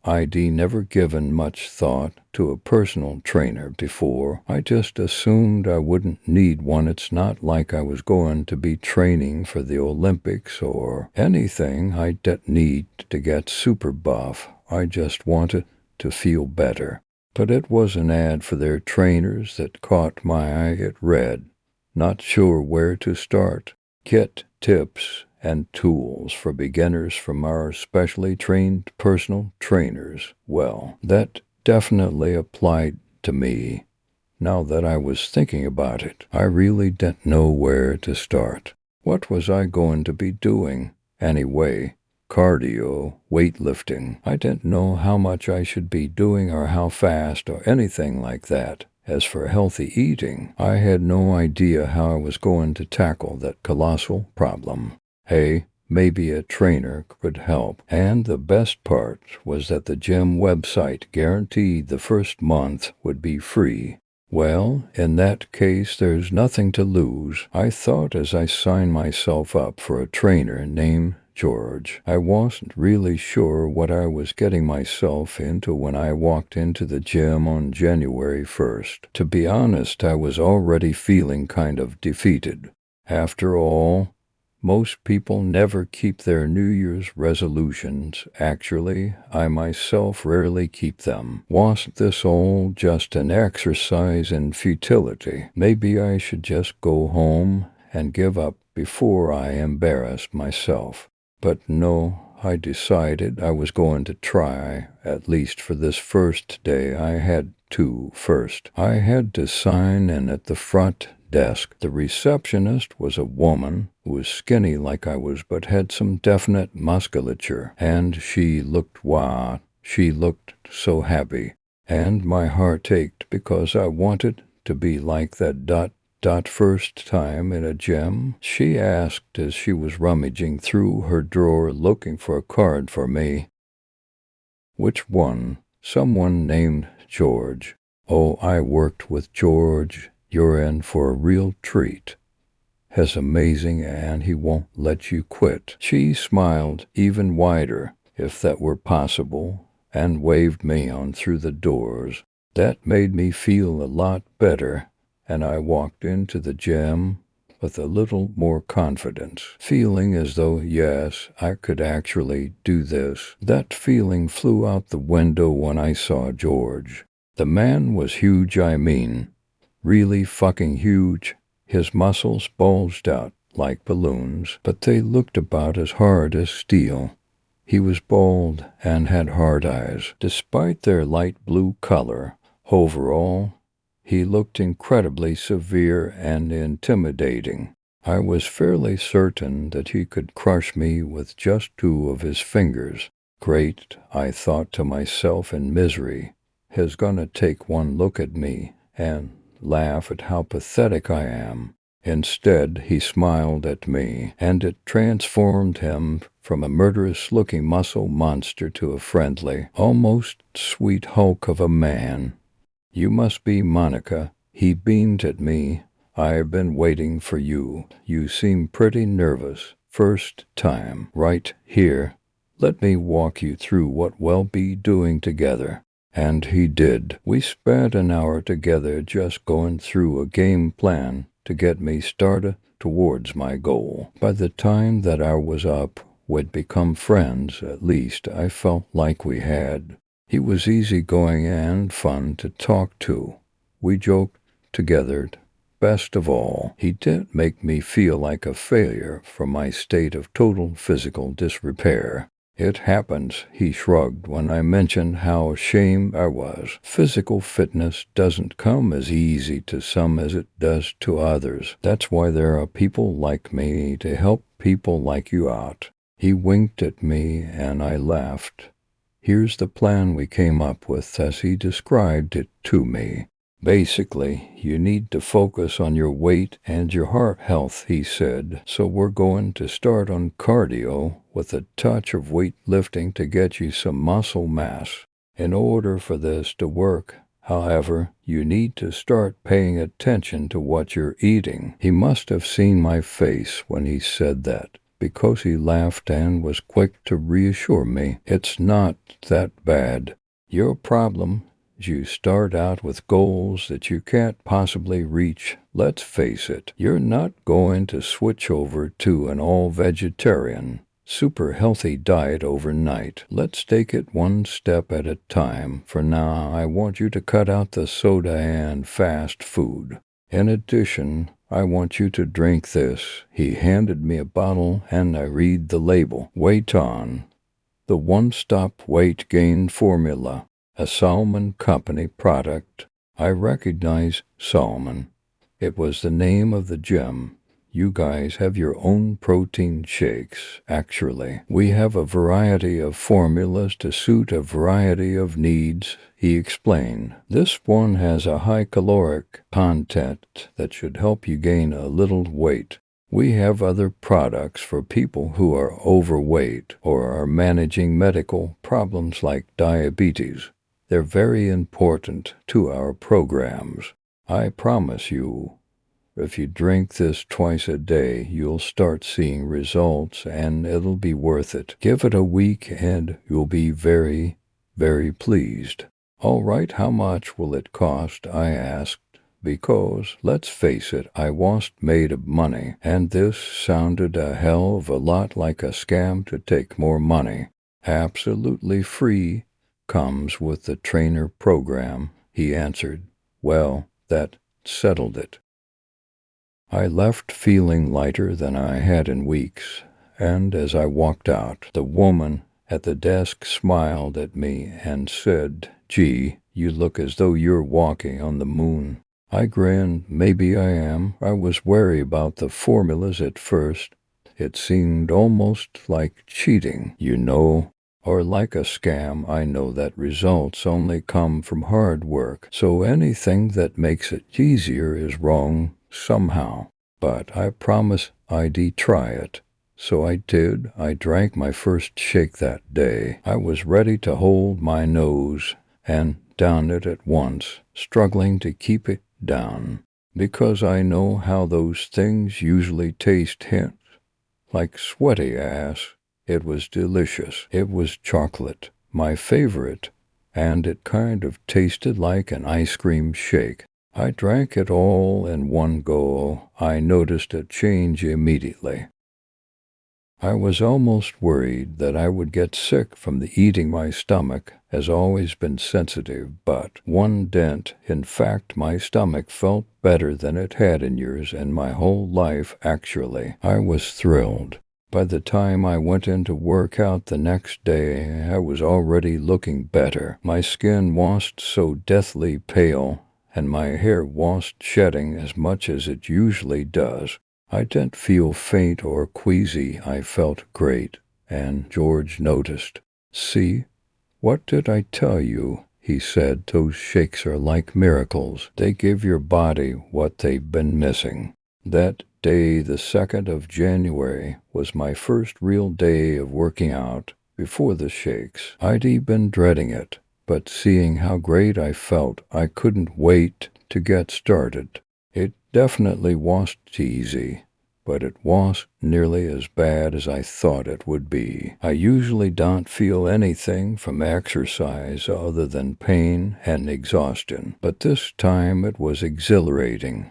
Speaker 1: I'd never given much thought to a personal trainer before. I just assumed I wouldn't need one. It's not like I was going to be training for the Olympics or anything. I didn't need to get super buff. I just wanted to feel better. But it was an ad for their trainers that caught my eye. It read, "Not sure where to start? Get tips and tools for beginners from our specially trained personal trainers." Well, that definitely applied to me. Now that I was thinking about it, I really didn't know where to start. What was I going to be doing? Anyway, cardio, weightlifting. I didn't know how much I should be doing or how fast or anything like that. As for healthy eating, I had no idea how I was going to tackle that colossal problem. Hey, maybe a trainer could help. And the best part was that the gym website guaranteed the first month would be free. Well, in that case, there's nothing to lose, I thought as I signed myself up for a trainer named George. I wasn't really sure what I was getting myself into when I walked into the gym on January 1st. To be honest, I was already feeling kind of defeated. After all, most people never keep their New Year's resolutions. Actually, I myself rarely keep them. Wasn't this all just an exercise in futility? Maybe I should just go home and give up before I embarrassed myself. But no, I decided I was going to try, at least for this first day. I had to first. I had to sign in at the front desk. The receptionist was a woman who was skinny like I was but had some definite musculature, and she looked she looked so happy, and my heart ached because I wanted to be like that first time in a gym. She asked as she was rummaging through her drawer looking for a card for me. Which one? Someone named George. Oh, I worked with George. You're in for a real treat. He's amazing and he won't let you quit. She smiled even wider, if that were possible, and waved me on through the doors. That made me feel a lot better, and I walked into the gym with a little more confidence, feeling as though, yes, I could actually do this. That feeling flew out the window when I saw George. The man was huge, I mean, really fucking huge. His muscles bulged out like balloons, but they looked about as hard as steel. He was bald and had hard eyes, despite their light blue color. Overall, he looked incredibly severe and intimidating. I was fairly certain that he could crush me with just 2 of his fingers. Great, I thought to myself in misery. He's gonna take one look at me and laugh at how pathetic I am. Instead, he smiled at me, and it transformed him from a murderous-looking muscle monster to a friendly, almost sweet hulk of a man. You must be Monica. He beamed at me. I've been waiting for you. You seem pretty nervous. First time. Right here. Let me walk you through what we'll be doing together. And he did. We spent an hour together just going through a game plan to get me started towards my goal. By the time that I was up, we'd become friends. At least I felt like we had. He was easygoing and fun to talk to. We joked together. Best of all, he didn't make me feel like a failure from my state of total physical disrepair. It happens, he shrugged when I mentioned how ashamed I was. Physical fitness doesn't come as easy to some as it does to others. That's why there are people like me to help people like you out. He winked at me and I laughed. Here's the plan we came up with as he described it to me. Basically, you need to focus on your weight and your heart health, he said. So we're going to start on cardio with a touch of weightlifting to get you some muscle mass. In order for this to work, however, you need to start paying attention to what you're eating. He must have seen my face when he said that, because he laughed and was quick to reassure me. It's not that bad. Your problem is you start out with goals that you can't possibly reach. Let's face it, you're not going to switch over to an all-vegetarian, super healthy diet overnight. Let's take it one step at a time. For now, I want you to cut out the soda and fast food. In addition, I want you to drink this. He handed me a bottle and I read the label. Weight On, the one-stop weight gain formula, a Salmon Company product. I recognize Salmon. It was the name of the gym. You guys have your own protein shakes. Actually, we have a variety of formulas to suit a variety of needs, he explained. This one has a high caloric content that should help you gain a little weight. We have other products for people who are overweight or are managing medical problems like diabetes. They're very important to our programs. I promise you, if you drink this twice a day, you'll start seeing results and it'll be worth it. Give it a week and you'll be very, very pleased. All right, how much will it cost? I asked, because, let's face it, I wasn't made of money, and this sounded a hell of a lot like a scam to take more money. Absolutely free, comes with the trainer program, he answered. Well, that settled it. I left feeling lighter than I had in weeks, and as I walked out, the woman at the desk smiled at me and said, "Gee, you look as though you're walking on the moon." I grinned. Maybe I am. I was wary about the formulas at first. It seemed almost like cheating, or like a scam. I know that results only come from hard work, so anything that makes it easier is wrong somehow. But I promise I'd try it. So I did. I drank my first shake that day. I was ready to hold my nose and down it at once, struggling to keep it down, because I know how those things usually taste, hint, like sweaty ass. It was delicious. It was chocolate, my favorite, and it kind of tasted like an ice cream shake. I drank it all in one go. I noticed a change immediately. I was almost worried that I would get sick from the eating. My stomach has always been sensitive, but one didn't. In fact, my stomach felt better than it had in years and my whole life, actually. I was thrilled. By the time I went in to work out the next day, I was already looking better. My skin wasn't so deathly pale, and my hair wasn't shedding as much as it usually does. I didn't feel faint or queasy. I felt great, and George noticed. "See, what did I tell you?" he said. "Those shakes are like miracles. They give your body what they've been missing." That day, the 2nd of January, was my first real day of working out. Before the shakes, I'd been dreading it, but seeing how great I felt, I couldn't wait to get started. It definitely wasn't easy, but it wasn't nearly as bad as I thought it would be. I usually don't feel anything from exercise other than pain and exhaustion, but this time it was exhilarating.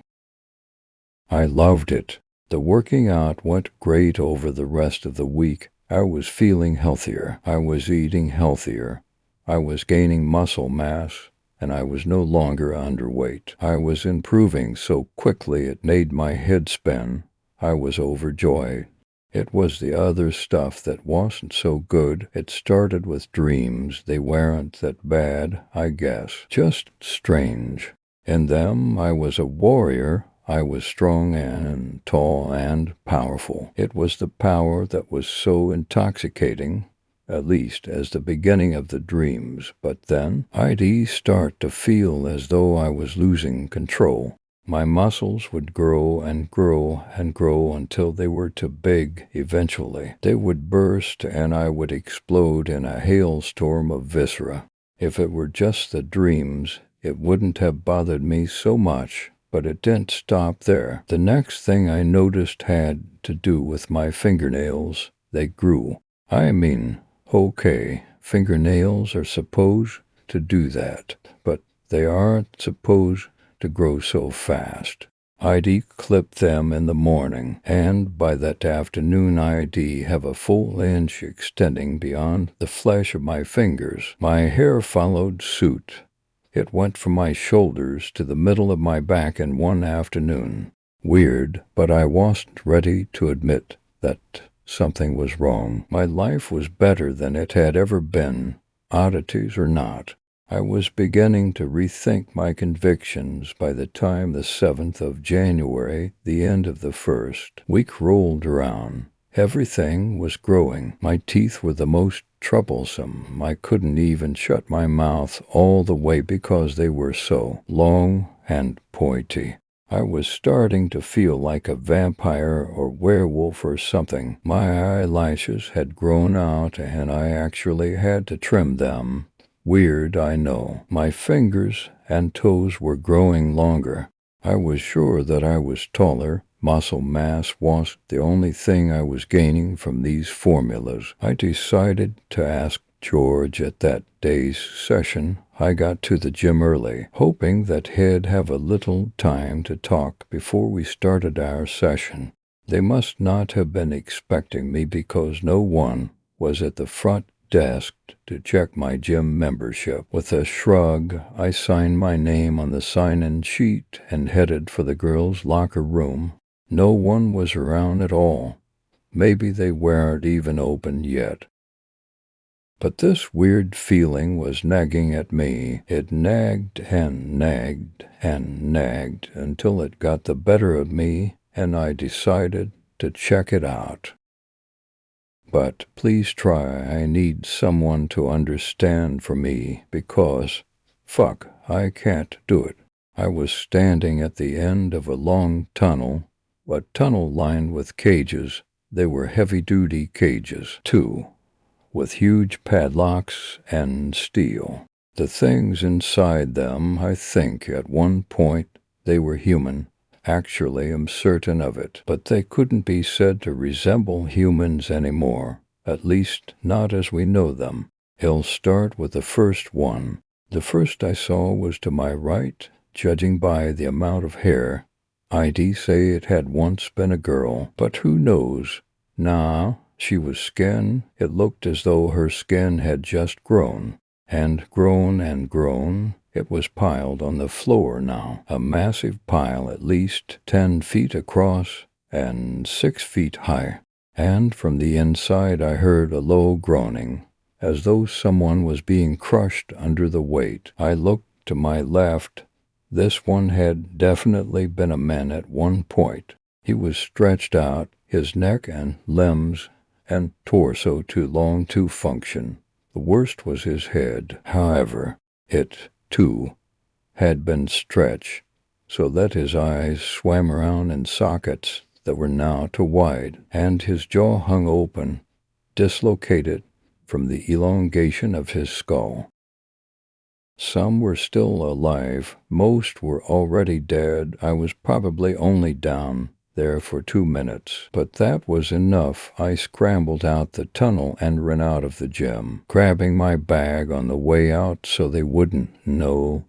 Speaker 1: I loved it. The working out went great over the rest of the week. I was feeling healthier. I was eating healthier. I was gaining muscle mass, and I was no longer underweight. I was improving so quickly it made my head spin. I was overjoyed. It was the other stuff that wasn't so good. It started with dreams. They weren't that bad, I guess. Just strange. In them, I was a warrior. I was strong and tall and powerful. It was the power that was so intoxicating, at least as the beginning of the dreams. But then I'd start to feel as though I was losing control. My muscles would grow and grow and grow until they were too big. Eventually, they would burst and I would explode in a hailstorm of viscera. If it were just the dreams, it wouldn't have bothered me so much. But it didn't stop there. The next thing I noticed had to do with my fingernails. They grew. I mean, okay, fingernails are supposed to do that, but they aren't supposed to grow so fast. I'd clip them in the morning, and by that afternoon I'd have a full inch extending beyond the flesh of my fingers. My hair followed suit. It went from my shoulders to the middle of my back in one afternoon. Weird, but I wasn't ready to admit that something was wrong. My life was better than it had ever been, oddities or not. I was beginning to rethink my convictions by the time the 7th of January, the end of the first week, rolled around. Everything was growing. My teeth were the most troublesome. I couldn't even shut my mouth all the way because they were so long and pointy. I was starting to feel like a vampire or werewolf or something. My eyelashes had grown out and I actually had to trim them. Weird, I know. My fingers and toes were growing longer. I was sure that I was taller. Muscle mass was the only thing I was gaining from these formulas. I decided to ask George at that day's session. I got to the gym early, hoping that he'd have a little time to talk before we started our session. They must not have been expecting me because no one was at the front desk to check my gym membership. With a shrug, I signed my name on the sign-in sheet and headed for the girls' locker room. No one was around at all. Maybe they weren't even open yet. But this weird feeling was nagging at me. It nagged and nagged and nagged until it got the better of me and I decided to check it out. But please try, I need someone to understand for me because, fuck, I can't do it. I was standing at the end of a long tunnel, a tunnel lined with cages. They were heavy-duty cages, too, with huge padlocks and steel. The things inside them, I think at one point they were human. Actually, I'm certain of it, but they couldn't be said to resemble humans anymore, at least not as we know them. He'll start with the first one. The first I saw was to my right, judging by the amount of hair. I'd say it had once been a girl, but who knows? Nah, she was skin. It looked as though her skin had just grown, and grown and grown. It was piled on the floor now, a massive pile at least 10 feet across and 6 feet high. And from the inside I heard a low groaning, as though someone was being crushed under the weight. I looked to my left. This one had definitely been a man at one point. He was stretched out, his neck and limbs and torso too long to function. The worst was his head. However, it, too, had been stretched, so that his eyes swam around in sockets that were now too wide, and his jaw hung open, dislocated from the elongation of his skull. Some were still alive. Most were already dead. I was probably only down there for 2 minutes, but that was enough. I scrambled out the tunnel and ran out of the gym, grabbing my bag on the way out so they wouldn't know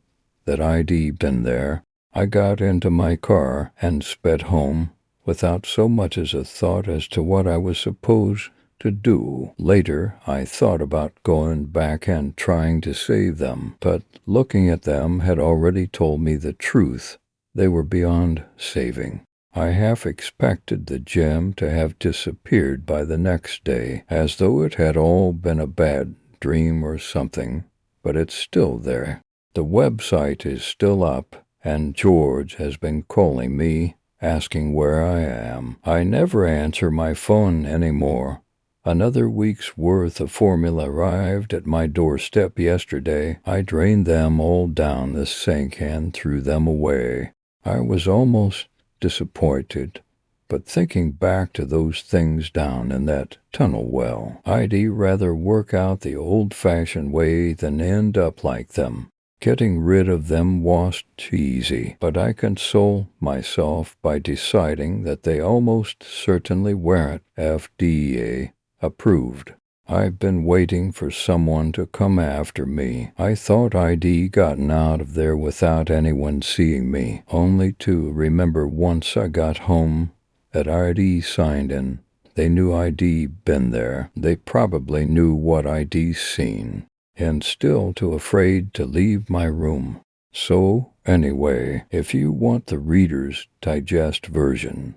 Speaker 1: that I'd been there. I got into my car and sped home without so much as a thought as to what I was supposed to do. Later, I thought about going back and trying to save them, but looking at them had already told me the truth. They were beyond saving. I half expected the gem to have disappeared by the next day, as though it had all been a bad dream or something, but it's still there. The website is still up, and George has been calling me, asking where I am. I never answer my phone anymore. Another week's worth of formula arrived at my doorstep yesterday. I drained them all down the sink and threw them away. I was almost disappointed, but thinking back to those things down in that tunnel well, I'd rather work out the old-fashioned way than end up like them. Getting rid of them wasn't easy, but I console myself by deciding that they almost certainly weren't FDA approved. I've been waiting for someone to come after me. I thought I'd gotten out of there without anyone seeing me, only to remember once I got home that I'd signed in. They knew I'd been there. They probably knew what I'd seen, and still too afraid to leave my room. So, anyway, if you want the Reader's Digest version,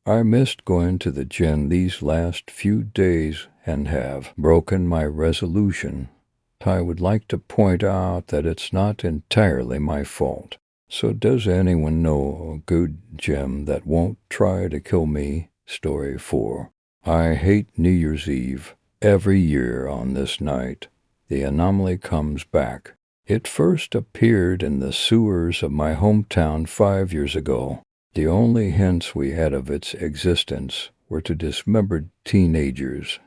Speaker 1: I missed going to the gym these last few days and have broken my resolution. I would like to point out that it's not entirely my fault. So does anyone know a good gym that won't try to kill me? Story 4. I hate New Year's Eve. Every year on this night, the anomaly comes back. It first appeared in the sewers of my hometown 5 years ago. The only hints we had of its existence were to dismembered teenagers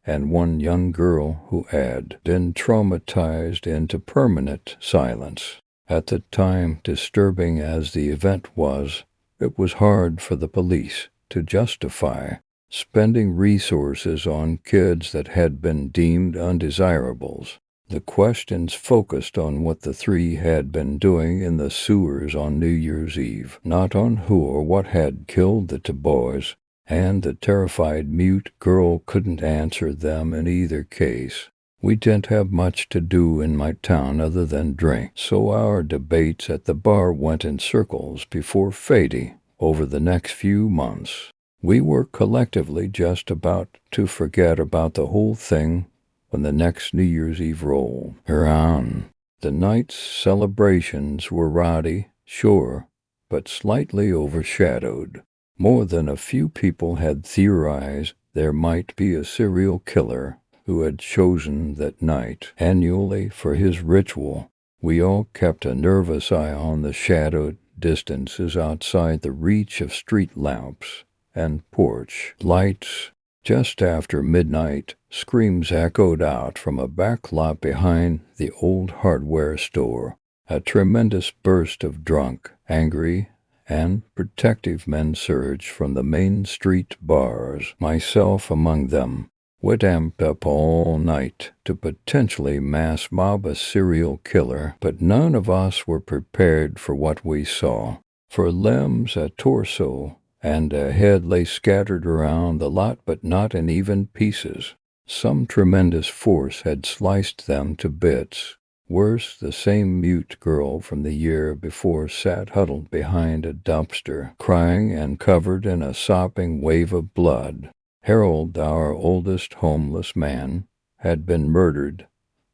Speaker 1: and one young girl who had been traumatized into permanent silence. At the time, disturbing as the event was, it was hard for the police to justify spending resources on kids that had been deemed undesirables. The questions focused on what the three had been doing in the sewers on New Year's Eve, not on who or what had killed the two boys, and the terrified mute girl couldn't answer them in either case. We didn't have much to do in my town other than drink, so our debates at the bar went in circles before fading over the next few months. We were collectively just about to forget about the whole thing when the next New Year's Eve rolled around. The night's celebrations were rowdy, sure, but slightly overshadowed. More than a few people had theorized there might be a serial killer who had chosen that night annually for his ritual. We all kept a nervous eye on the shadowed distances outside the reach of street lamps and porch lights. Just after midnight, screams echoed out from a back lot behind the old hardware store. A tremendous burst of drunk, angry, and protective men surged from the main street bars, myself among them. We'd amped up all night to potentially mass mob a serial killer, but none of us were prepared for what we saw. For limbs, a torso, and a head lay scattered around the lot, but not in even pieces. Some tremendous force had sliced them to bits. Worse, the same mute girl from the year before sat huddled behind a dumpster, crying and covered in a sopping wave of blood. Harold, our oldest homeless man, had been murdered,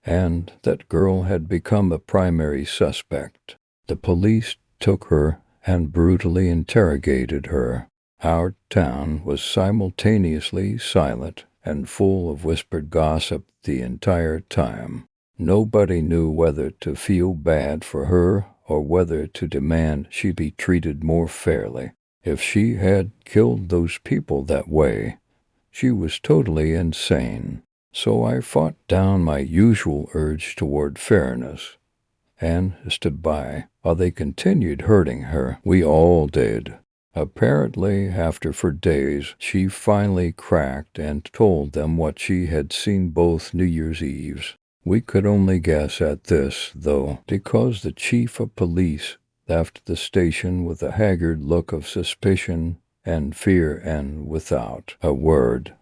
Speaker 1: and that girl had become a primary suspect. The police took her and brutally interrogated her. Our town was simultaneously silent and full of whispered gossip the entire time. Nobody knew whether to feel bad for her or whether to demand she be treated more fairly. If she had killed those people that way, she was totally insane. So I fought down my usual urge toward fairness and stood by while they continued hurting her. We all did. Apparently, after for days, she finally cracked and told them what she had seen both New Year's Eves. We could only guess at this, though, because the chief of police left the station with a haggard look of suspicion and fear, and without a word.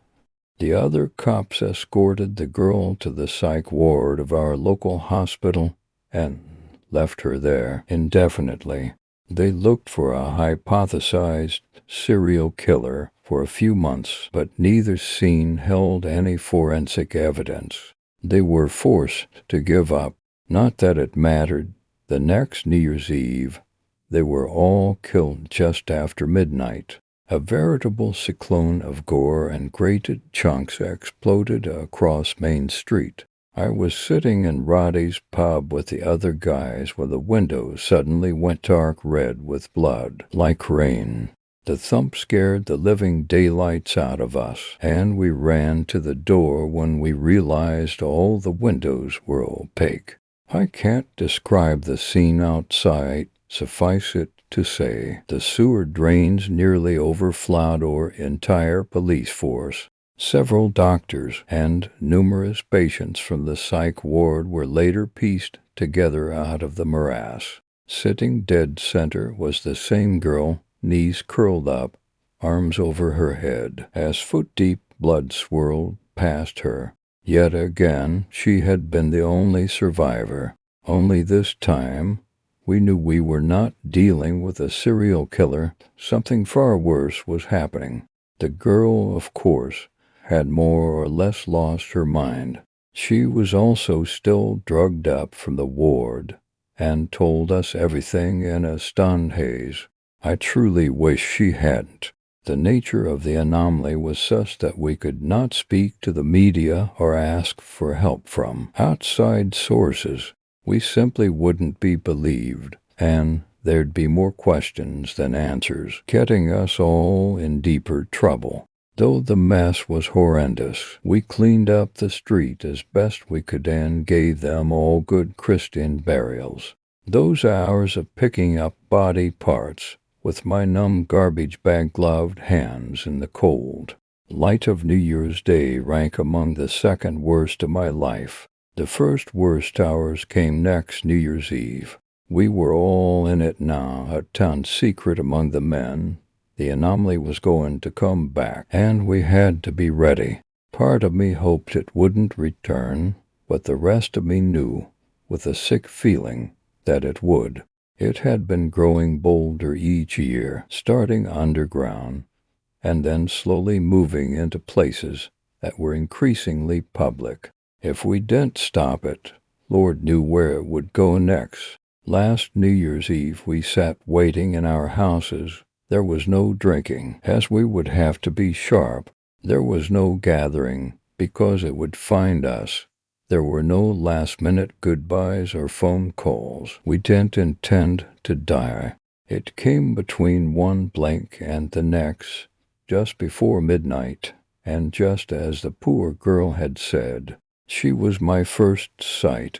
Speaker 1: The other cops escorted the girl to the psych ward of our local hospital and left her there indefinitely. They looked for a hypothesized serial killer for a few months, but neither scene held any forensic evidence. They were forced to give up. Not that it mattered. The next New Year's Eve, they were all killed just after midnight. A veritable cyclone of gore and grated chunks exploded across Main Street. I was sitting in Roddy's pub with the other guys when the windows suddenly went dark red with blood, like rain. The thump scared the living daylights out of us, and we ran to the door when we realized all the windows were opaque. I can't describe the scene outside. Suffice it to say, the sewer drains nearly overflowed our entire police force. Several doctors and numerous patients from the psych ward were later pieced together out of the morass. Sitting dead center was the same girl, knees curled up, arms over her head, as foot-deep blood swirled past her. Yet again, she had been the only survivor. Only this time, we knew we were not dealing with a serial killer. Something far worse was happening. The girl, of course, had more or less lost her mind. She was also still drugged up from the ward and told us everything in a stunned haze. I truly wish she hadn't. The nature of the anomaly was such that we could not speak to the media or ask for help from outside sources. We simply wouldn't be believed, and there'd be more questions than answers, getting us all in deeper trouble. Though the mess was horrendous, we cleaned up the street as best we could and gave them all good Christian burials. Those hours of picking up body parts, with my numb garbage bag gloved hands in the cold light of New Year's Day, rank among the second worst of my life. The first worst hours came next New Year's Eve. We were all in it now, a town secret among the men. The anomaly was going to come back, and we had to be ready. Part of me hoped it wouldn't return, but the rest of me knew, with a sick feeling, that it would. It had been growing bolder each year, starting underground, and then slowly moving into places that were increasingly public. If we didn't stop it, Lord knew where it would go next. Last New Year's Eve we sat waiting in our houses. There was no drinking, as we would have to be sharp. There was no gathering, because it would find us. There were no last-minute goodbyes or phone calls. We didn't intend to die. It came between one blink and the next, just before midnight, and just as the poor girl had said. She was my first sight.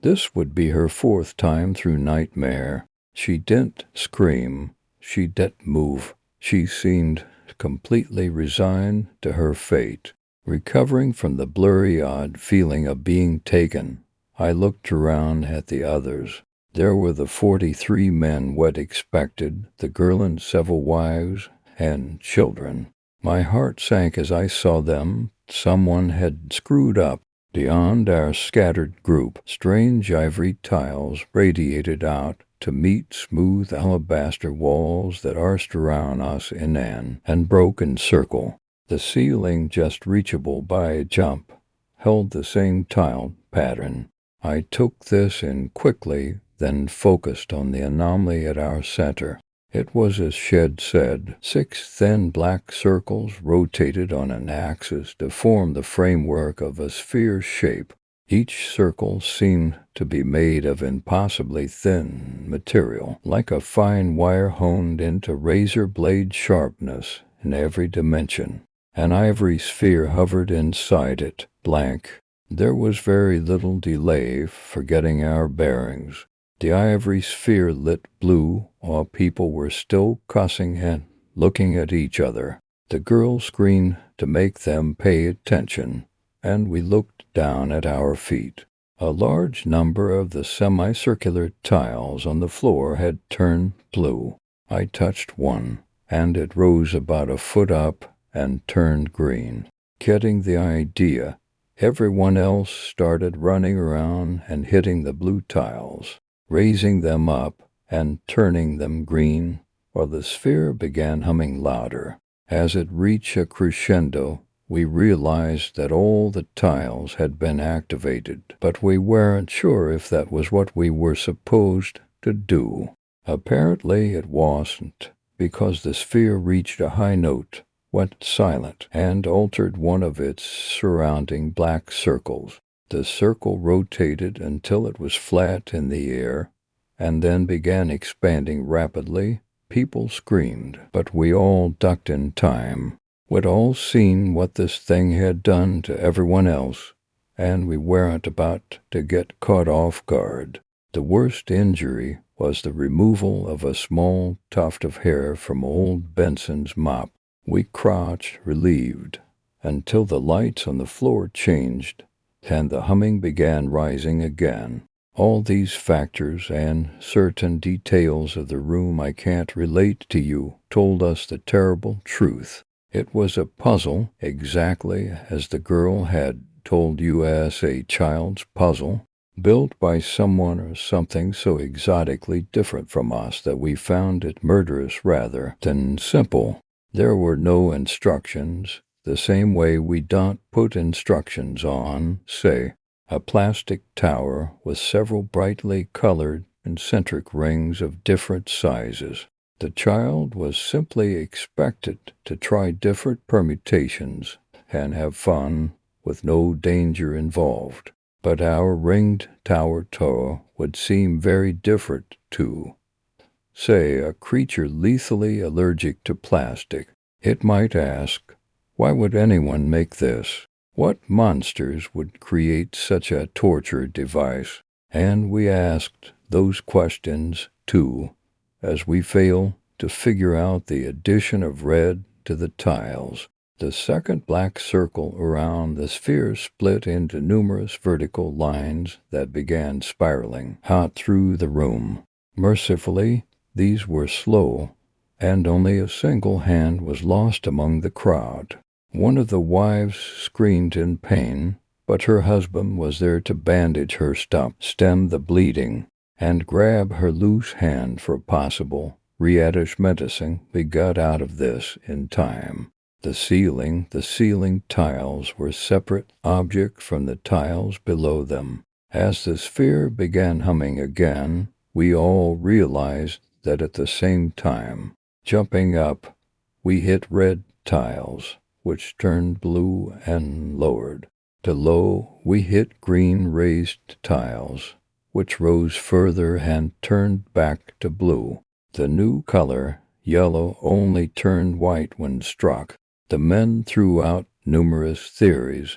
Speaker 1: This would be her fourth time through nightmare. She didn't scream. She didn't move. She seemed completely resigned to her fate. Recovering from the blurry, odd feeling of being taken, I looked around at the others. There were the 43 men we'd expected, the girl and several wives and children. My heart sank as I saw them. Someone had screwed up. Beyond our scattered group, strange ivory tiles radiated out to meet smooth alabaster walls that arched around us in an unbroken circle. The ceiling, just reachable by a jump, held the same tile pattern. I took this in quickly, then focused on the anomaly at our center. It was as Shed said, 6 thin black circles rotated on an axis to form the framework of a sphere shape. Each circle seemed to be made of impossibly thin material, like a fine wire honed into razor blade sharpness in every dimension. An ivory sphere hovered inside it, blank. There was very little delay for getting our bearings. The ivory sphere lit blue while people were still cussing and looking at each other. The girl screamed to make them pay attention, and we looked down at our feet. A large number of the semicircular tiles on the floor had turned blue. I touched one, and it rose about a foot up and turned green. Getting the idea, everyone else started running around and hitting the blue tiles, raising them up and turning them green, while the sphere began humming louder. As it reached a crescendo, we realized that all the tiles had been activated, but we weren't sure if that was what we were supposed to do. Apparently it wasn't, because the sphere reached a high note, went silent, and altered one of its surrounding black circles. The circle rotated until it was flat in the air, and then began expanding rapidly. People screamed, but we all ducked in time. We'd all seen what this thing had done to everyone else, and we weren't about to get caught off guard. The worst injury was the removal of a small tuft of hair from old Benson's mop. We crouched, relieved, until the lights on the floor changed, and the humming began rising again. All these factors and certain details of the room I can't relate to you told us the terrible truth. It was a puzzle, exactly as the girl had told you, as a child's puzzle, built by someone or something so exotically different from us that we found it murderous rather than simple. There were no instructions, the same way we don't put instructions on, say, a plastic tower with several brightly colored concentric rings of different sizes. The child was simply expected to try different permutations and have fun with no danger involved. But our ringed tower would seem very different too. say a creature lethally allergic to plastic. It might ask, why would anyone make this? What monsters would create such a torture device? And we asked those questions, too, as we fail to figure out the addition of red to the tiles. The second black circle around the sphere split into numerous vertical lines that began spiraling out through the room. Mercifully, these were slow, and only a single hand was lost among the crowd. One of the wives screamed in pain, but her husband was there to bandage her stump, stem the bleeding, and grab her loose hand for possible Rietish medicine. We got out of this in time. The ceiling tiles were separate objects from the tiles below them. As the sphere began humming again, we all realized that at the same time, jumping up, we hit red tiles, which turned blue and lowered. To low, we hit green raised tiles, which rose further and turned back to blue. The new color, yellow, only turned white when struck. The men threw out numerous theories.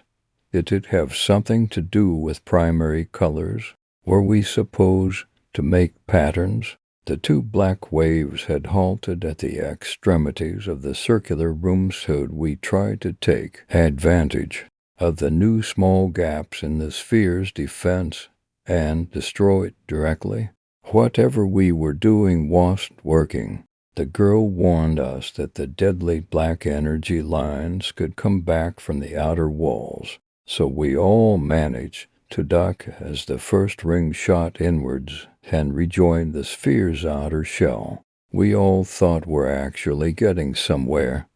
Speaker 1: Did it have something to do with primary colors? Were we supposed to make patterns? The two black waves had halted at the extremities of the circular room, so we tried to take advantage of the new small gaps in the sphere's defense and destroy it directly. Whatever we were doing wasn't working. The girl warned us that the deadly black energy lines could come back from the outer walls, so we all managed to duck as the first ring shot inwards and rejoined the sphere's outer shell. We all thought we're actually getting somewhere.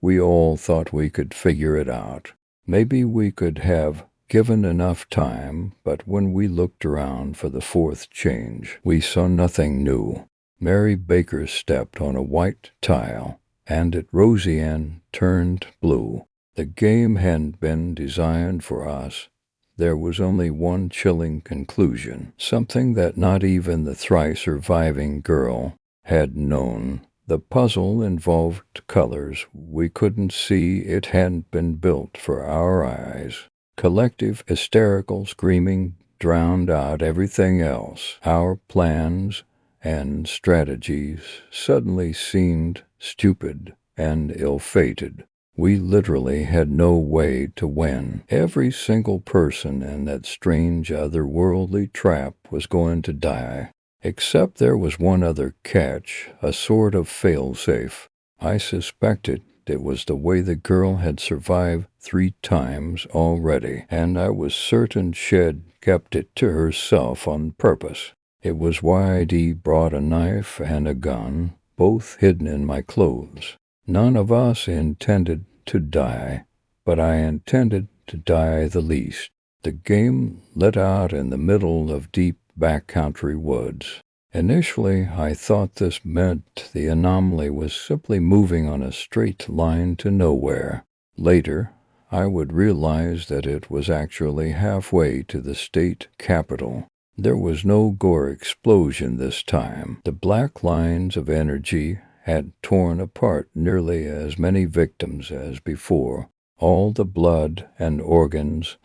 Speaker 1: We all thought we could figure it out. Maybe we could have given enough time, but when we looked around for the fourth change, we saw nothing new. Mary Baker stepped on a white tile, and it rosy and turned blue. The game hadn't been designed for us. There was only one chilling conclusion, something that not even the thrice-surviving girl had known. The puzzle involved colors we couldn't see. It hadn't been built for our eyes. Collective hysterical screaming drowned out everything else. Our plans and strategies suddenly seemed stupid and ill-fated. We literally had no way to win. Every single person in that strange otherworldly trap was going to die. Except there was one other catch, a sort of fail-safe. I suspected it was the way the girl had survived 3 times already, and I was certain she'd kept it to herself on purpose. It was why Dee brought a knife and a gun, both hidden in my clothes. None of us intended to die, but I intended to die the least. The game lit out in the middle of deep backcountry woods. Initially, I thought this meant the anomaly was simply moving on a straight line to nowhere. Later, I would realize that it was actually halfway to the state capital. There was no gore explosion this time. The black lines of energy had torn apart nearly as many victims as before. All the blood and organs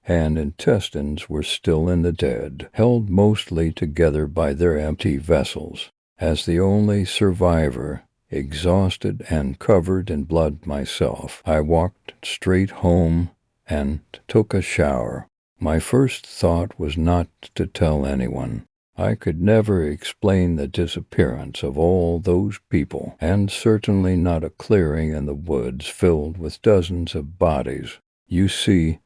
Speaker 1: and intestines were still in the dead, held mostly together by their empty vessels. As the only survivor, exhausted and covered in blood myself, I walked straight home and took a shower. My first thought was not to tell anyone. I could never explain the disappearance of all those people, and certainly not a clearing in the woods filled with dozens of bodies. You see,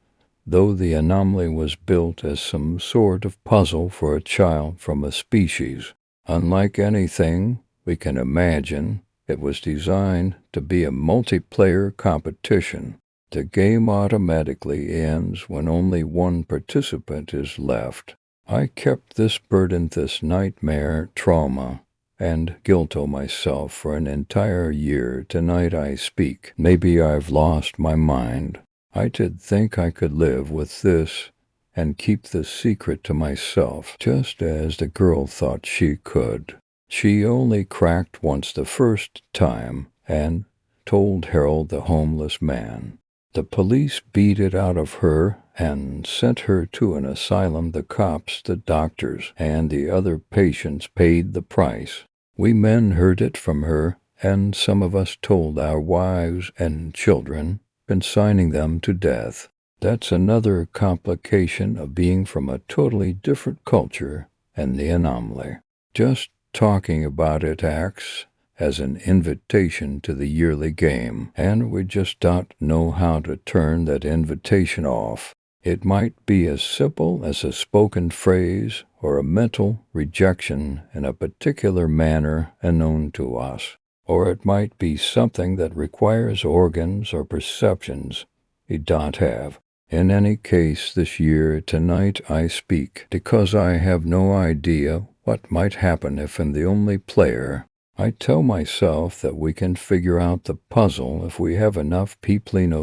Speaker 1: though the anomaly was built as some sort of puzzle for a child from a species, unlike anything we can imagine, it was designed to be a multiplayer competition. The game automatically ends when only one participant is left. I kept this burden, this nightmare, trauma, and guilt to myself for an entire year. Tonight I speak. Maybe I've lost my mind. I did think I could live with this and keep the secret to myself, just as the girl thought she could. She only cracked once the first time and told Harold the homeless man. The police beat it out of her and sent her to an asylum. The cops, the doctors, and the other patients paid the price. We men heard it from her, and some of us told our wives and children, consigning them to death. That's another complication of being from a totally different culture and the anomaly. Just talking about it acts as an invitation to the yearly game, and we just don't know how to turn that invitation off. It might be as simple as a spoken phrase or a mental rejection in a particular manner unknown to us, or it might be something that requires organs or perceptions we don't have. In any case, this year, tonight I speak because I have no idea what might happen if I'm the only player. I tell myself that we can figure out the puzzle if we have enough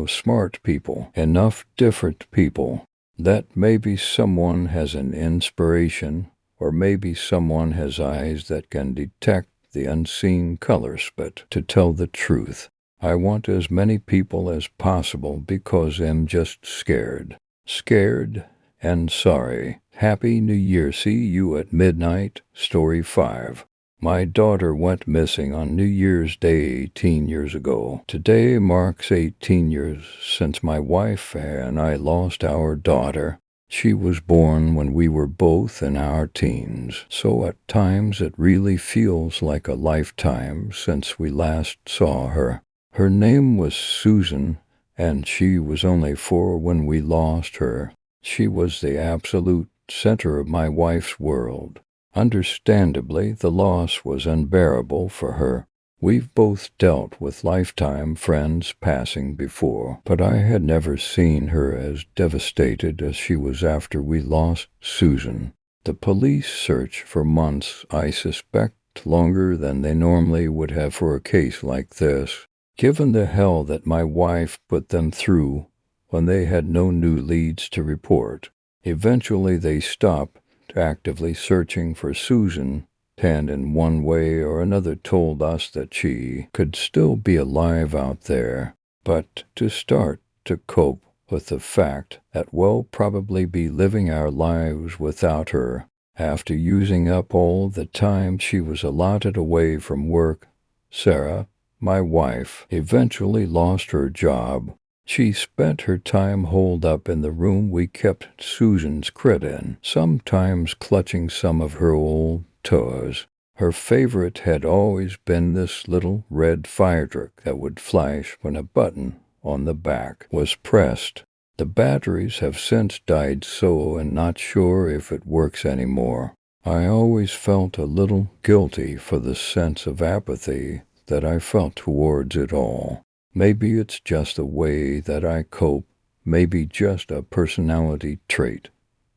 Speaker 1: smart people, enough different people. That maybe someone has an inspiration, or maybe someone has eyes that can detect the unseen colors. But to tell the truth, I want as many people as possible because I'm just scared. Scared and sorry. Happy New Year. See you at midnight. Story 5. My daughter went missing on New Year's Day 18 years ago. Today marks 18 years since my wife and I lost our daughter. She was born when we were both in our teens, so at times it really feels like a lifetime since we last saw her. Her name was Susan, and she was only 4 when we lost her. She was the absolute center of my wife's world. Understandably, the loss was unbearable for her. We've both dealt with lifetime friends passing before, but I had never seen her as devastated as she was after we lost Susan. The police searched for months, I suspect longer than they normally would have for a case like this, given the hell that my wife put them through when they had no new leads to report. Eventually they stopped actively searching for Susan, and in one way or another told us that she could still be alive out there. But to start to cope with the fact that we'll probably be living our lives without her, after using up all the time she was allotted away from work, Sarah, my wife, eventually lost her job. She spent her time holed up in the room we kept Susan's crib in, sometimes clutching some of her old toys. Her favorite had always been this little red fire truck that would flash when a button on the back was pressed. The batteries have since died, so I'm not sure if it works anymore. I always felt a little guilty for the sense of apathy that I felt towards it all. Maybe it's just the way that I cope, maybe just a personality trait.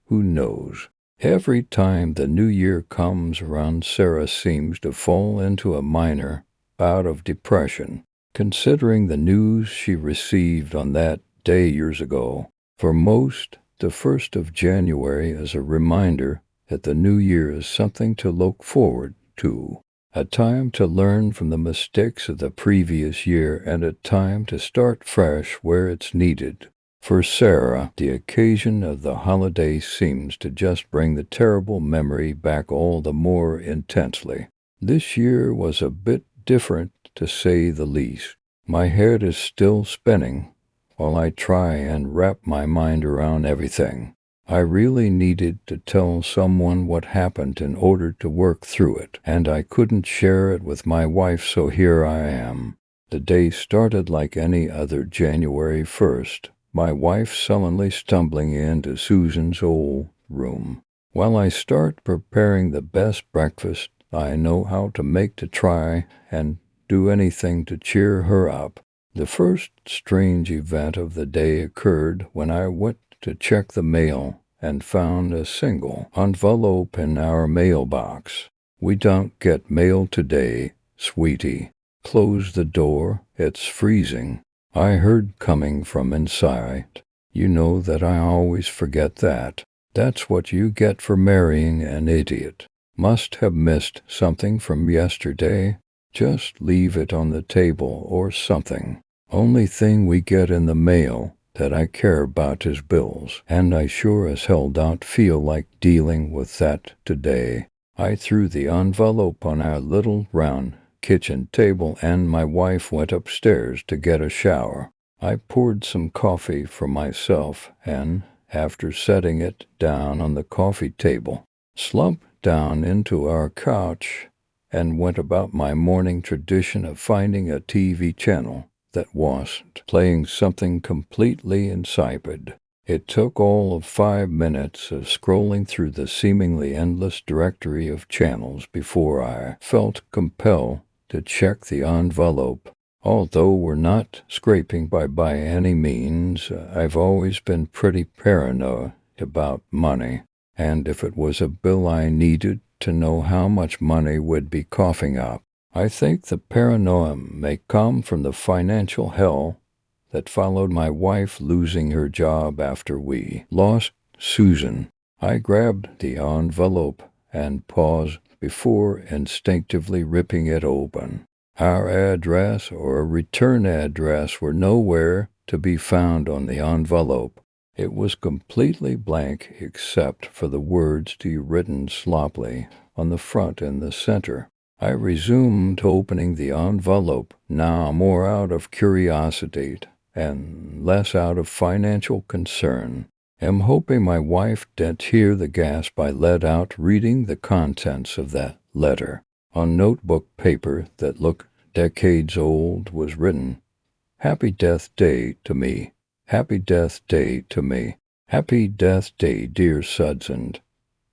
Speaker 1: Who knows? Every time the new year comes around, Sarah seems to fall into a minor bout of depression, considering the news she received on that day years ago. For most, the 1st of January is a reminder that the new year is something to look forward to. A time to learn from the mistakes of the previous year and a time to start fresh where it's needed. For Sarah, the occasion of the holiday seems to just bring the terrible memory back all the more intensely. This year was a bit different, to say the least. My head is still spinning while I try and wrap my mind around everything. I really needed to tell someone what happened in order to work through it, and I couldn't share it with my wife, so here I am. The day started like any other January 1st, my wife sullenly stumbling into Susan's old room. While I start preparing the best breakfast I know how to make to try and do anything to cheer her up, the first strange event of the day occurred when I went to check the mail and found a single envelope in our mailbox. "We don't get mail today, sweetie. Close the door, it's freezing," I heard coming from inside. You know that I always forget that. That's what you get for marrying an idiot. Must have missed something from yesterday. Just leave it on the table or something. Only thing we get in the mail that I care about is bills, and I sure as hell don't feel like dealing with that today. I threw the envelope on our little round kitchen table and my wife went upstairs to get a shower. I poured some coffee for myself and, after setting it down on the coffee table, slumped down into our couch and went about my morning tradition of finding a TV channel that wasn't playing something completely insipid. It took all of 5 minutes of scrolling through the seemingly endless directory of channels before I felt compelled to check the envelope. Although we're not scraping by any means, I've always been pretty paranoid about money, and if it was a bill I needed to know how much money would be coughing up. I think the paranoia may come from the financial hell that followed my wife losing her job after we lost Susan. I grabbed the envelope and paused before instinctively ripping it open. Our address or return address were nowhere to be found on the envelope. It was completely blank except for the words to be written sloppily on the front and the center. I resumed opening the envelope, now more out of curiosity and less out of financial concern. Am hoping my wife didn't hear the gasp I let out reading the contents of that letter. On notebook paper that looked decades old was written, "Happy Death Day to me. Happy Death Day to me. Happy Death Day, dear Susan.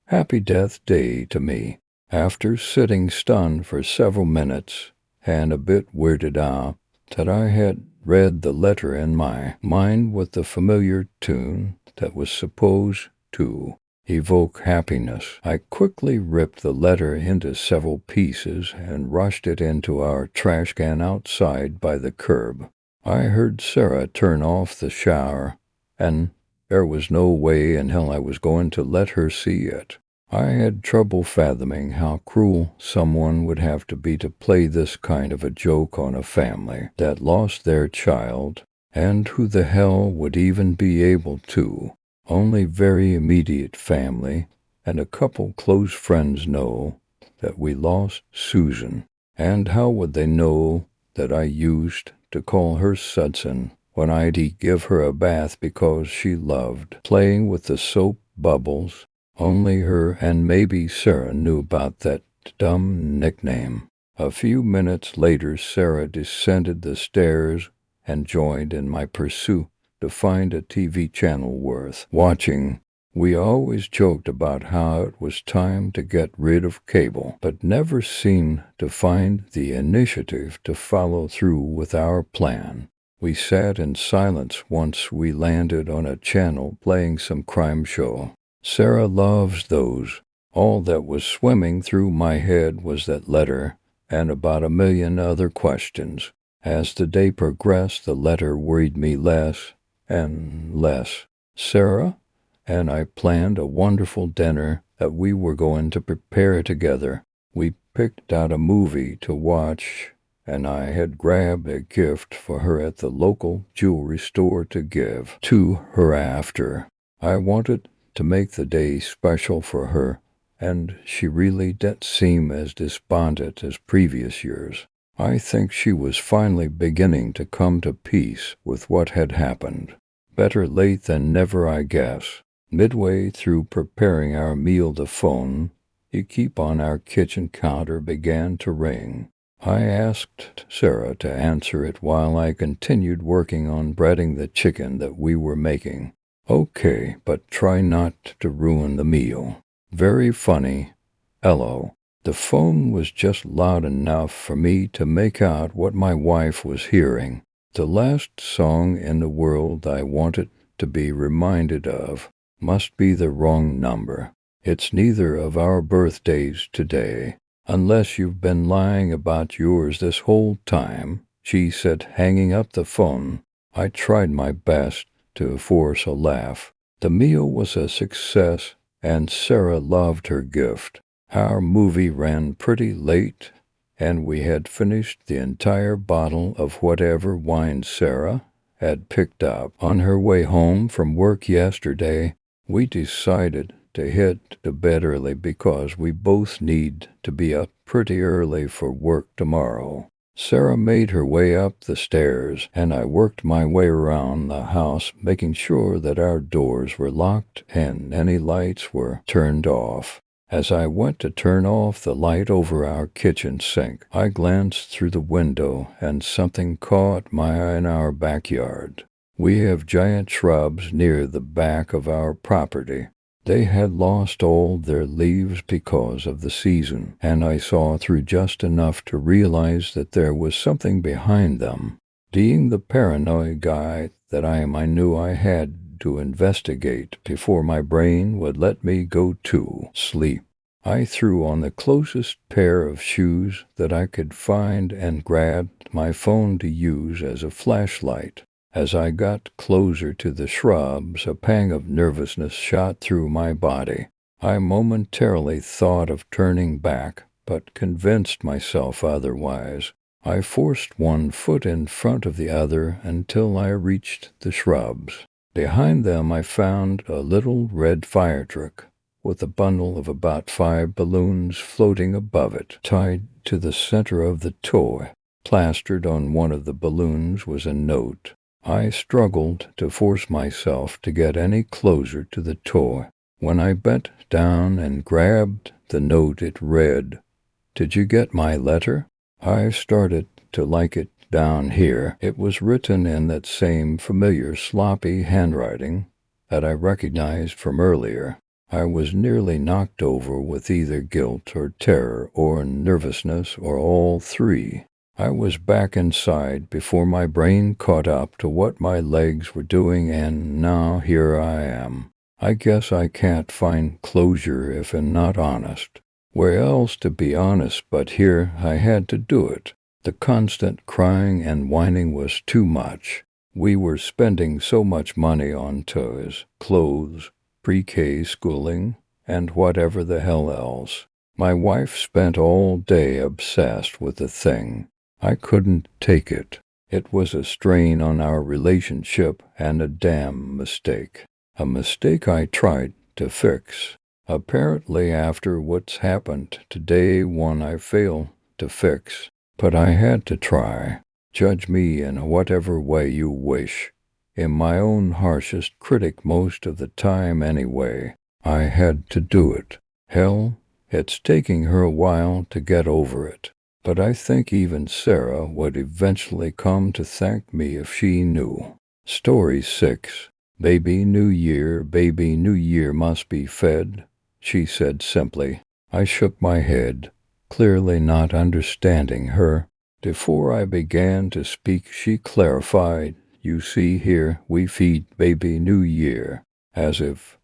Speaker 1: Happy Death Day to me." After sitting stunned for several minutes and a bit weirded out that I had read the letter in my mind with the familiar tune that was supposed to evoke happiness, I quickly ripped the letter into several pieces and rushed it into our trash can outside by the curb. I heard Sarah turn off the shower, and there was no way in hell I was going to let her see it. I had trouble fathoming how cruel someone would have to be to play this kind of a joke on a family that lost their child, and who the hell would even be able to. Only very immediate family and a couple close friends know that we lost Susan, and how would they know that I used to call her Susan when I'd give her a bath because she loved playing with the soap bubbles? Only her and maybe Sarah knew about that dumb nickname. A few minutes later, Sarah descended the stairs and joined in my pursuit to find a TV channel worth watching. We always joked about how it was time to get rid of cable, but never seemed to find the initiative to follow through with our plan. We sat in silence once we landed on a channel playing some crime show. Sarah loves those. All that was swimming through my head was that letter and about a million other questions. As the day progressed, the letter worried me less and less. Sarah and I planned a wonderful dinner that we were going to prepare together. We picked out a movie to watch, and I had grabbed a gift for her at the local jewelry store to give to her after. I wanted to make the day special for her, and she really didn't seem as despondent as previous years. I think she was finally beginning to come to peace with what had happened. Better late than never, I guess. Midway through preparing our meal, the phone you keep on our kitchen counter began to ring. I asked Sarah to answer it while I continued working on breading the chicken that we were making. "Okay, but try not to ruin the meal. Very funny. Hello." The phone was just loud enough for me to make out what my wife was hearing. The last song in the world I wanted to be reminded of. Must be the wrong number. It's neither of our birthdays today, unless you've been lying about yours this whole time, she said, hanging up the phone. I tried my best to force a laugh. The meal was a success, and Sarah loved her gift. Our movie ran pretty late, and we had finished the entire bottle of whatever wine Sarah had picked up on her way home from work yesterday. We decided to hit the bed early because we both need to be up pretty early for work tomorrow. Sarah made her way up the stairs, and I worked my way around the house, making sure that our doors were locked and any lights were turned off. As I went to turn off the light over our kitchen sink, I glanced through the window and something caught my eye in our backyard. We have giant shrubs near the back of our property. They had lost all their leaves because of the season, and I saw through just enough to realize that there was something behind them. Being the paranoid guy that I am, I knew I had to investigate before my brain would let me go to sleep. I threw on the closest pair of shoes that I could find and grabbed my phone to use as a flashlight. As I got closer to the shrubs, a pang of nervousness shot through my body. I momentarily thought of turning back, but convinced myself otherwise. I forced one foot in front of the other until I reached the shrubs. Behind them I found a little red fire truck with a bundle of about 5 balloons floating above it, tied to the center of the toy. Plastered on one of the balloons was a note. I struggled to force myself to get any closer to the toy. When I bent down and grabbed the note, it read, "Did you get my letter?" I started to like it down here. It was written in that same familiar sloppy handwriting that I recognized from earlier. I was nearly knocked over with either guilt or terror or nervousness or all three. I was back inside before my brain caught up to what my legs were doing, and now here I am. I guess I can't find closure if I'm not honest. Where else to be honest but here? I had to do it. The constant crying and whining was too much. We were spending so much money on toys, clothes, pre-K schooling, and whatever the hell else. My wife spent all day obsessed with the thing. I couldn't take it. It was a strain on our relationship and a damn mistake. A mistake I tried to fix. Apparently after what's happened today, one I failed to fix. But I had to try. Judge me in whatever way you wish. Am my own harshest critic most of the time anyway. I had to do it. Hell, it's taking her a while to get over it. But I think even Sarah would eventually come to thank me if she knew. Story 6. Baby New Year must be fed, she said simply. I shook my head, clearly not understanding her. Before I began to speak, she clarified, "You see here, we feed Baby New Year," as if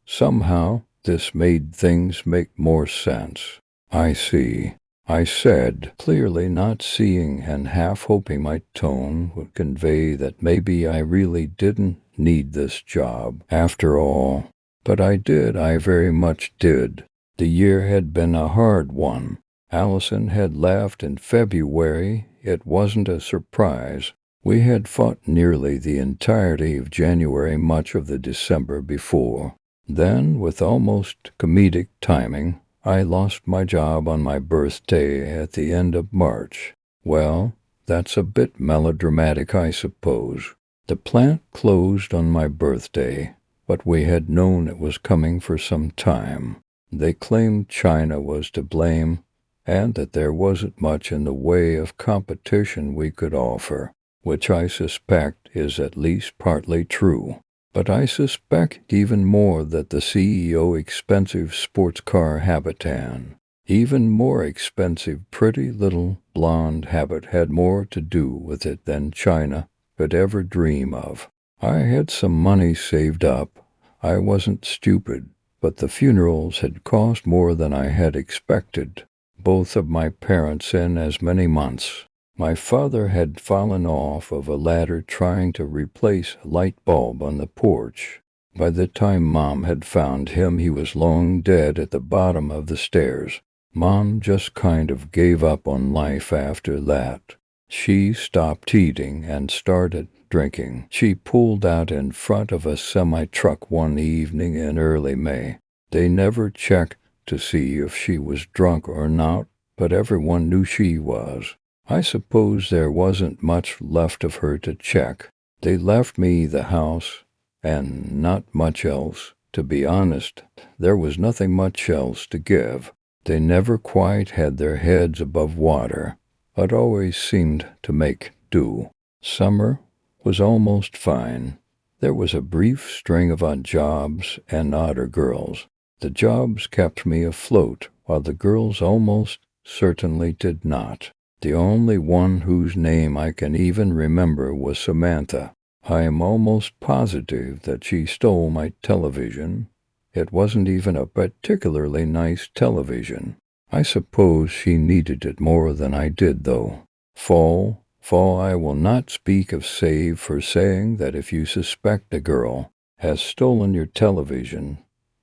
Speaker 1: somehow this made things make more sense. I see, I said, clearly not seeing and half hoping my tone would convey that maybe I really didn't need this job after all. But I did, I very much did. The year had been a hard one. Allison had left in February. It wasn't a surprise. We had fought nearly the entirety of January, much of the December before. Then, with almost comedic timing, I lost my job on my birthday at the end of March. Well, that's a bit melodramatic, I suppose. The plant closed on my birthday, but we had known it was coming for some time. They claimed China was to blame, and that there wasn't much in the way of competition we could offer, which I suspect is at least partly true. But I suspect even more that the CEO expensive sports car Habitan, even more expensive pretty little blonde habit, had more to do with it than China could ever dream of. I had some money saved up. I wasn't stupid, but the funerals had cost more than I had expected. Both of my parents in as many months. My father had fallen off of a ladder trying to replace a light bulb on the porch. By the time Mom had found him, he was long dead at the bottom of the stairs. Mom just kind of gave up on life after that. She stopped eating and started drinking. She pulled out in front of a semi-truck one evening in early May. They never checked to see if she was drunk or not, but everyone knew she was. I suppose there wasn't much left of her to check. They left me the house and not much else. To be honest, there was nothing much else to give. They never quite had their heads above water, but always seemed to make do. Summer was almost fine. There was a brief string of odd jobs and odder girls. The jobs kept me afloat, while the girls almost certainly did not. The only one whose name I can even remember was Samantha. I am almost positive that she stole my television. It wasn't even a particularly nice television. I suppose she needed it more than I did, though. Fall, I will not speak of, save for saying that if you suspect a girl has stolen your television,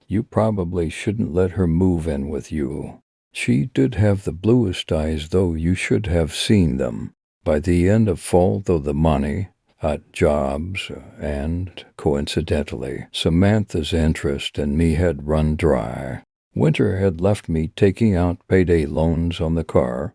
Speaker 1: you probably shouldn't let her move in with you. She did have the bluest eyes, though you should have seen them. By the end of fall, though, the money, jobs, and, coincidentally, Samantha's interest in me had run dry. Winter had left me taking out payday loans on the car.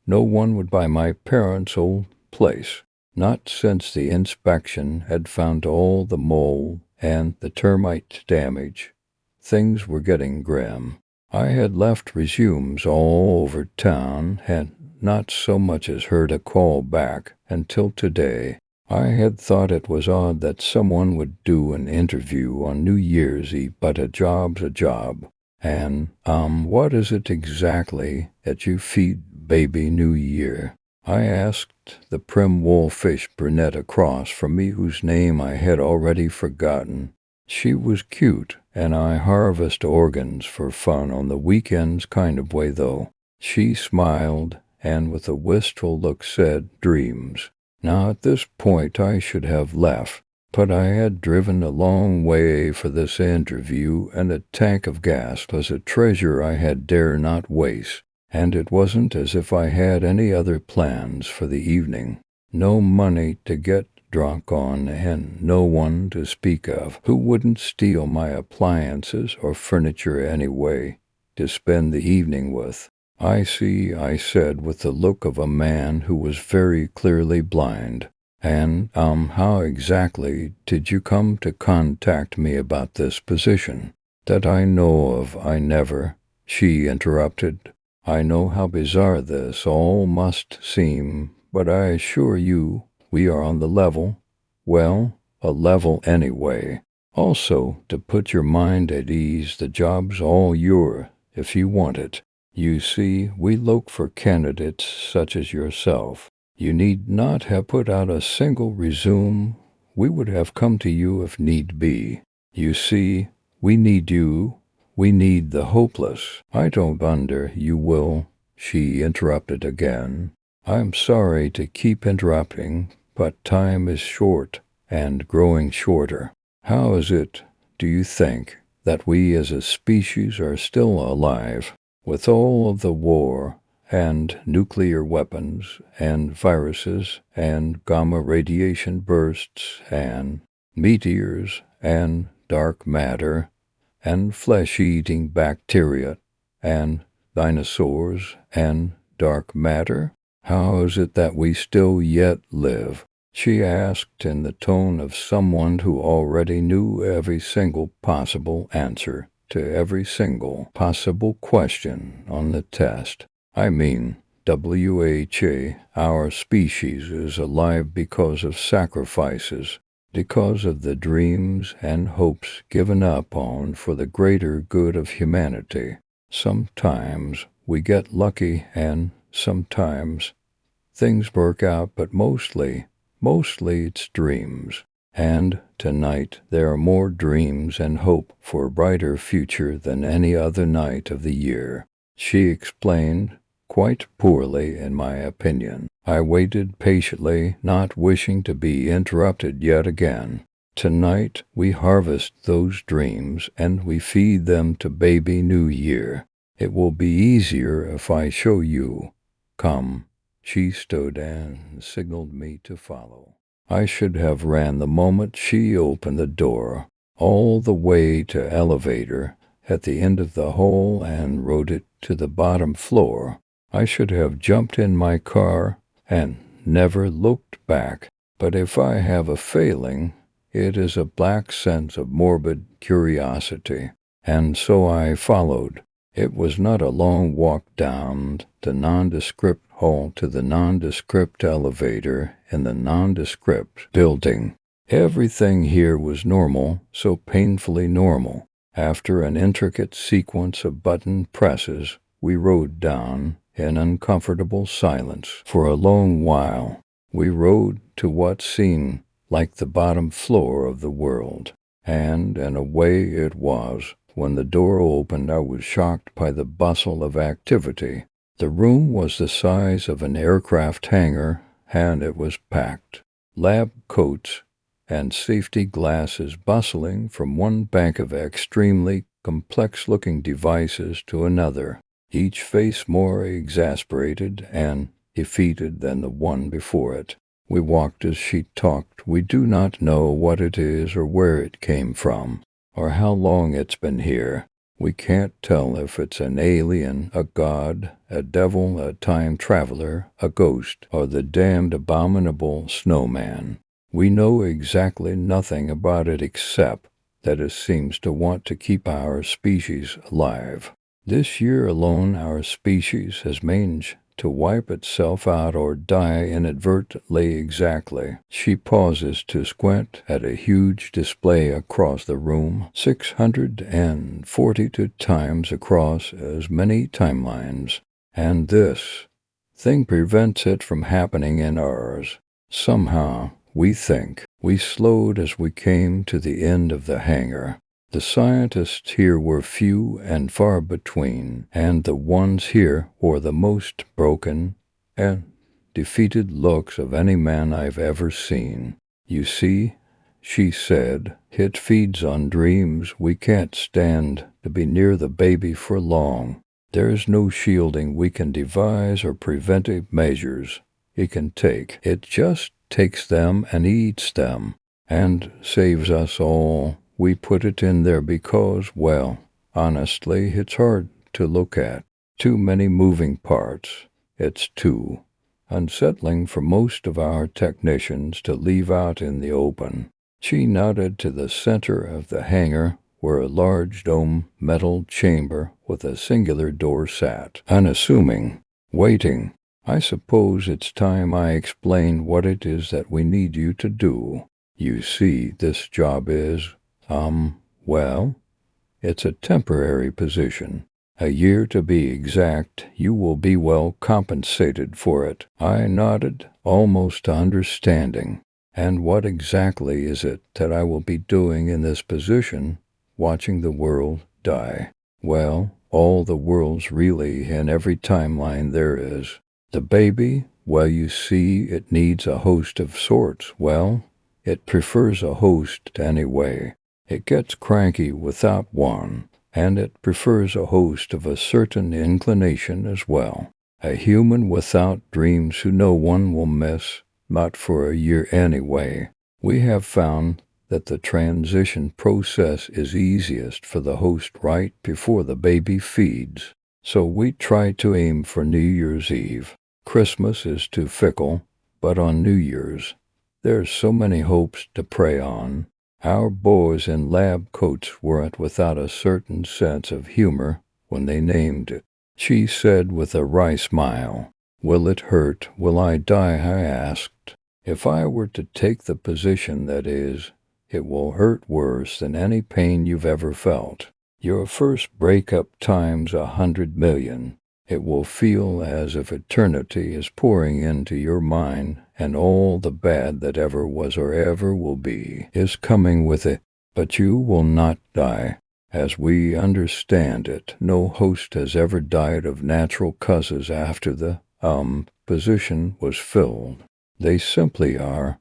Speaker 1: No one would buy my parents' old place, not since the inspection had found all the mold and the termite damage. Things were getting grim. I had left resumes all over town, had not so much as heard a call back until today. I had thought it was odd that someone would do an interview on New Year's Eve, but a job's a job. And, what is it exactly that you feed baby New Year? I asked the prim wolfish brunette across from me, whose name I had already forgotten. She was cute, and I harvest organs for fun on the weekends kind of way, though. She smiled, and with a wistful look said, "Dreams." Now at this point I should have left, but I had driven a long way for this interview, and a tank of gas was a treasure I had dare not waste, and it wasn't as if I had any other plans for the evening. No money to get drunk on, and no one to speak of who wouldn't steal my appliances or furniture anyway to spend the evening with. "I see," I said with the look of a man who was very clearly blind. "And, how exactly did you come to contact me about this position?" "That I know of, I never," she interrupted. "I know how bizarre this all must seem, but I assure you we are on the level. Well, a level anyway. Also, to put your mind at ease, the job's all yours if you want it. You see, we look for candidates such as yourself. You need not have put out a single resume. We would have come to you if need be. You see, we need you. We need the hopeless." "I don't wonder you will," she interrupted again. "I'm sorry to keep interrupting, but time is short and growing shorter. How is it, do you think, that we as a species are still alive? With all of the war and nuclear weapons and viruses and gamma radiation bursts and meteors and dark matter and flesh-eating bacteria and dinosaurs and dark matter, how is it that we still yet live?" she asked in the tone of someone who already knew every single possible answer to every single possible question on the test. "I mean, WHA, our species is alive because of sacrifices, because of the dreams and hopes given up on for the greater good of humanity. Sometimes we get lucky, and sometimes things work out, but mostly it's dreams. And tonight there are more dreams and hope for a brighter future than any other night of the year," she explained, quite poorly in my opinion. I waited patiently, not wishing to be interrupted yet again. Tonight we harvest those dreams and we feed them to baby New Year. It will be easier if I show you. Come. She stood and signaled me to follow. I should have ran the moment she opened the door, all the way to elevator at the end of the hall and rode it to the bottom floor. I should have jumped in my car and never looked back. But if I have a failing, it is a black sense of morbid curiosity. And so I followed. It was not a long walk down the nondescript hall to the nondescript elevator in the nondescript building. Everything here was normal, so painfully normal. After an intricate sequence of button presses, we rode down in uncomfortable silence. For a long while, we rode to what seemed like the bottom floor of the world. And in a way it was. When the door opened, I was shocked by the bustle of activity. The room was the size of an aircraft hangar, and it was packed. Lab coats and safety glasses bustling from one bank of extremely complex-looking devices to another, each face more exasperated and defeated than the one before it. We walked as she talked. We do not know what it is or where it came from, or how long it's been here. We can't tell if it's an alien, a god, a devil, a time traveler, a ghost, or the damned abominable snowman. We know exactly nothing about it except that it seems to want to keep our species alive. This year alone our species has managed to wipe itself out or die inadvertently exactly. She pauses to squint at a huge display across the room, 642 times across as many timelines. And this thing prevents it from happening in ours. Somehow, we think, we slowed as we came to the end of the hangar. The scientists here were few and far between, and the ones here wore the most broken and defeated looks of any man I've ever seen. You see, she said, it feeds on dreams. We can't stand to be near the baby for long. There's no shielding we can devise or preventive measures it can take. It just takes them and eats them and saves us all. We put it in there because, well, honestly, it's hard to look at. Too many moving parts. It's too unsettling for most of our technicians to leave out in the open. She nodded to the center of the hangar where a large dome metal chamber with a singular door sat, unassuming, waiting. I suppose it's time I explain what it is that we need you to do. You see, this job is, well, it's a temporary position. A year to be exact. You will be well compensated for it. I nodded, almost understanding. And what exactly is it that I will be doing in this position, watching the world die? Well, all the worlds really, in every timeline there is. The baby, well, you see, it needs a host of sorts. Well, it prefers a host anyway. It gets cranky without one, and it prefers a host of a certain inclination as well. A human without dreams who no one will miss, not for a year anyway. We have found that the transition process is easiest for the host right before the baby feeds. So we try to aim for New Year's Eve. Christmas is too fickle, but on New Year's, there's so many hopes to prey on. Our boys in lab coats weren't without a certain sense of humor when they named it. She said with a wry smile, "Will it hurt? Will I die?" I asked. "If I were to take the position that is, it will hurt worse than any pain you've ever felt. Your first breakup times 100 million. It will feel as if eternity is pouring into your mind, and all the bad that ever was or ever will be is coming with it. But you will not die. As we understand it, no host has ever died of natural causes after the, position was filled. They simply are,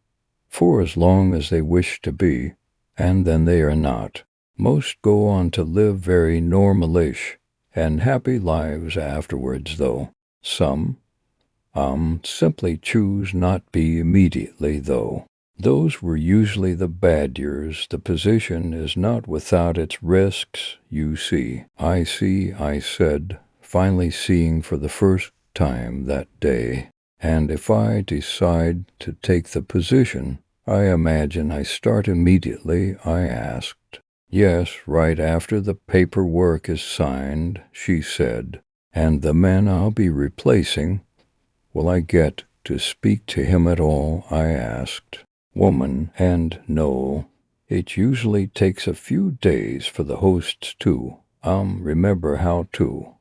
Speaker 1: for as long as they wish to be, and then they are not. Most go on to live very normalish and happy lives afterwards, though. Some, simply choose not be immediately, though. Those were usually the bad years. The position is not without its risks, you see. I see, I said, finally seeing for the first time that day. And if I decide to take the position, I imagine I start immediately, I asked. Yes, right after the paperwork is signed, she said. And the man I'll be replacing, will I get to speak to him at all? I asked. Woman, and no, it usually takes a few days for the hosts to, remember how to,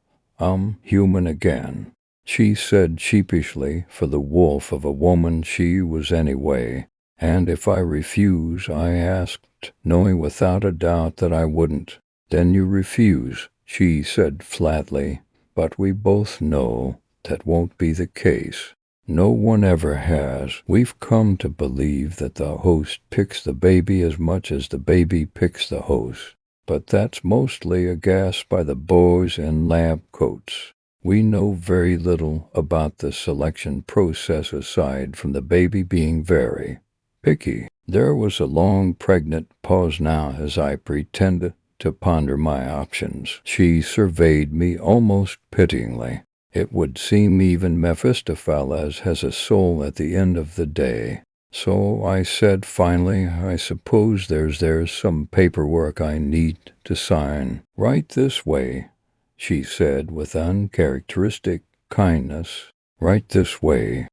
Speaker 1: human again. She said sheepishly, for the wolf of a woman she was anyway. And if I refuse, I asked, knowing without a doubt that I wouldn't. Then you refuse, she said flatly, but we both know that won't be the case. No one ever has. We've come to believe that the host picks the baby as much as the baby picks the host. But that's mostly a guess by the boys in lab coats. We know very little about the selection process aside from the baby being very picky. There was a long pregnant pause now as I pretended to ponder my options. She surveyed me almost pityingly. It would seem even Mephistopheles has a soul at the end of the day. So I said finally, I suppose there's some paperwork I need to sign. Right this way, she said with uncharacteristic kindness. Right this way.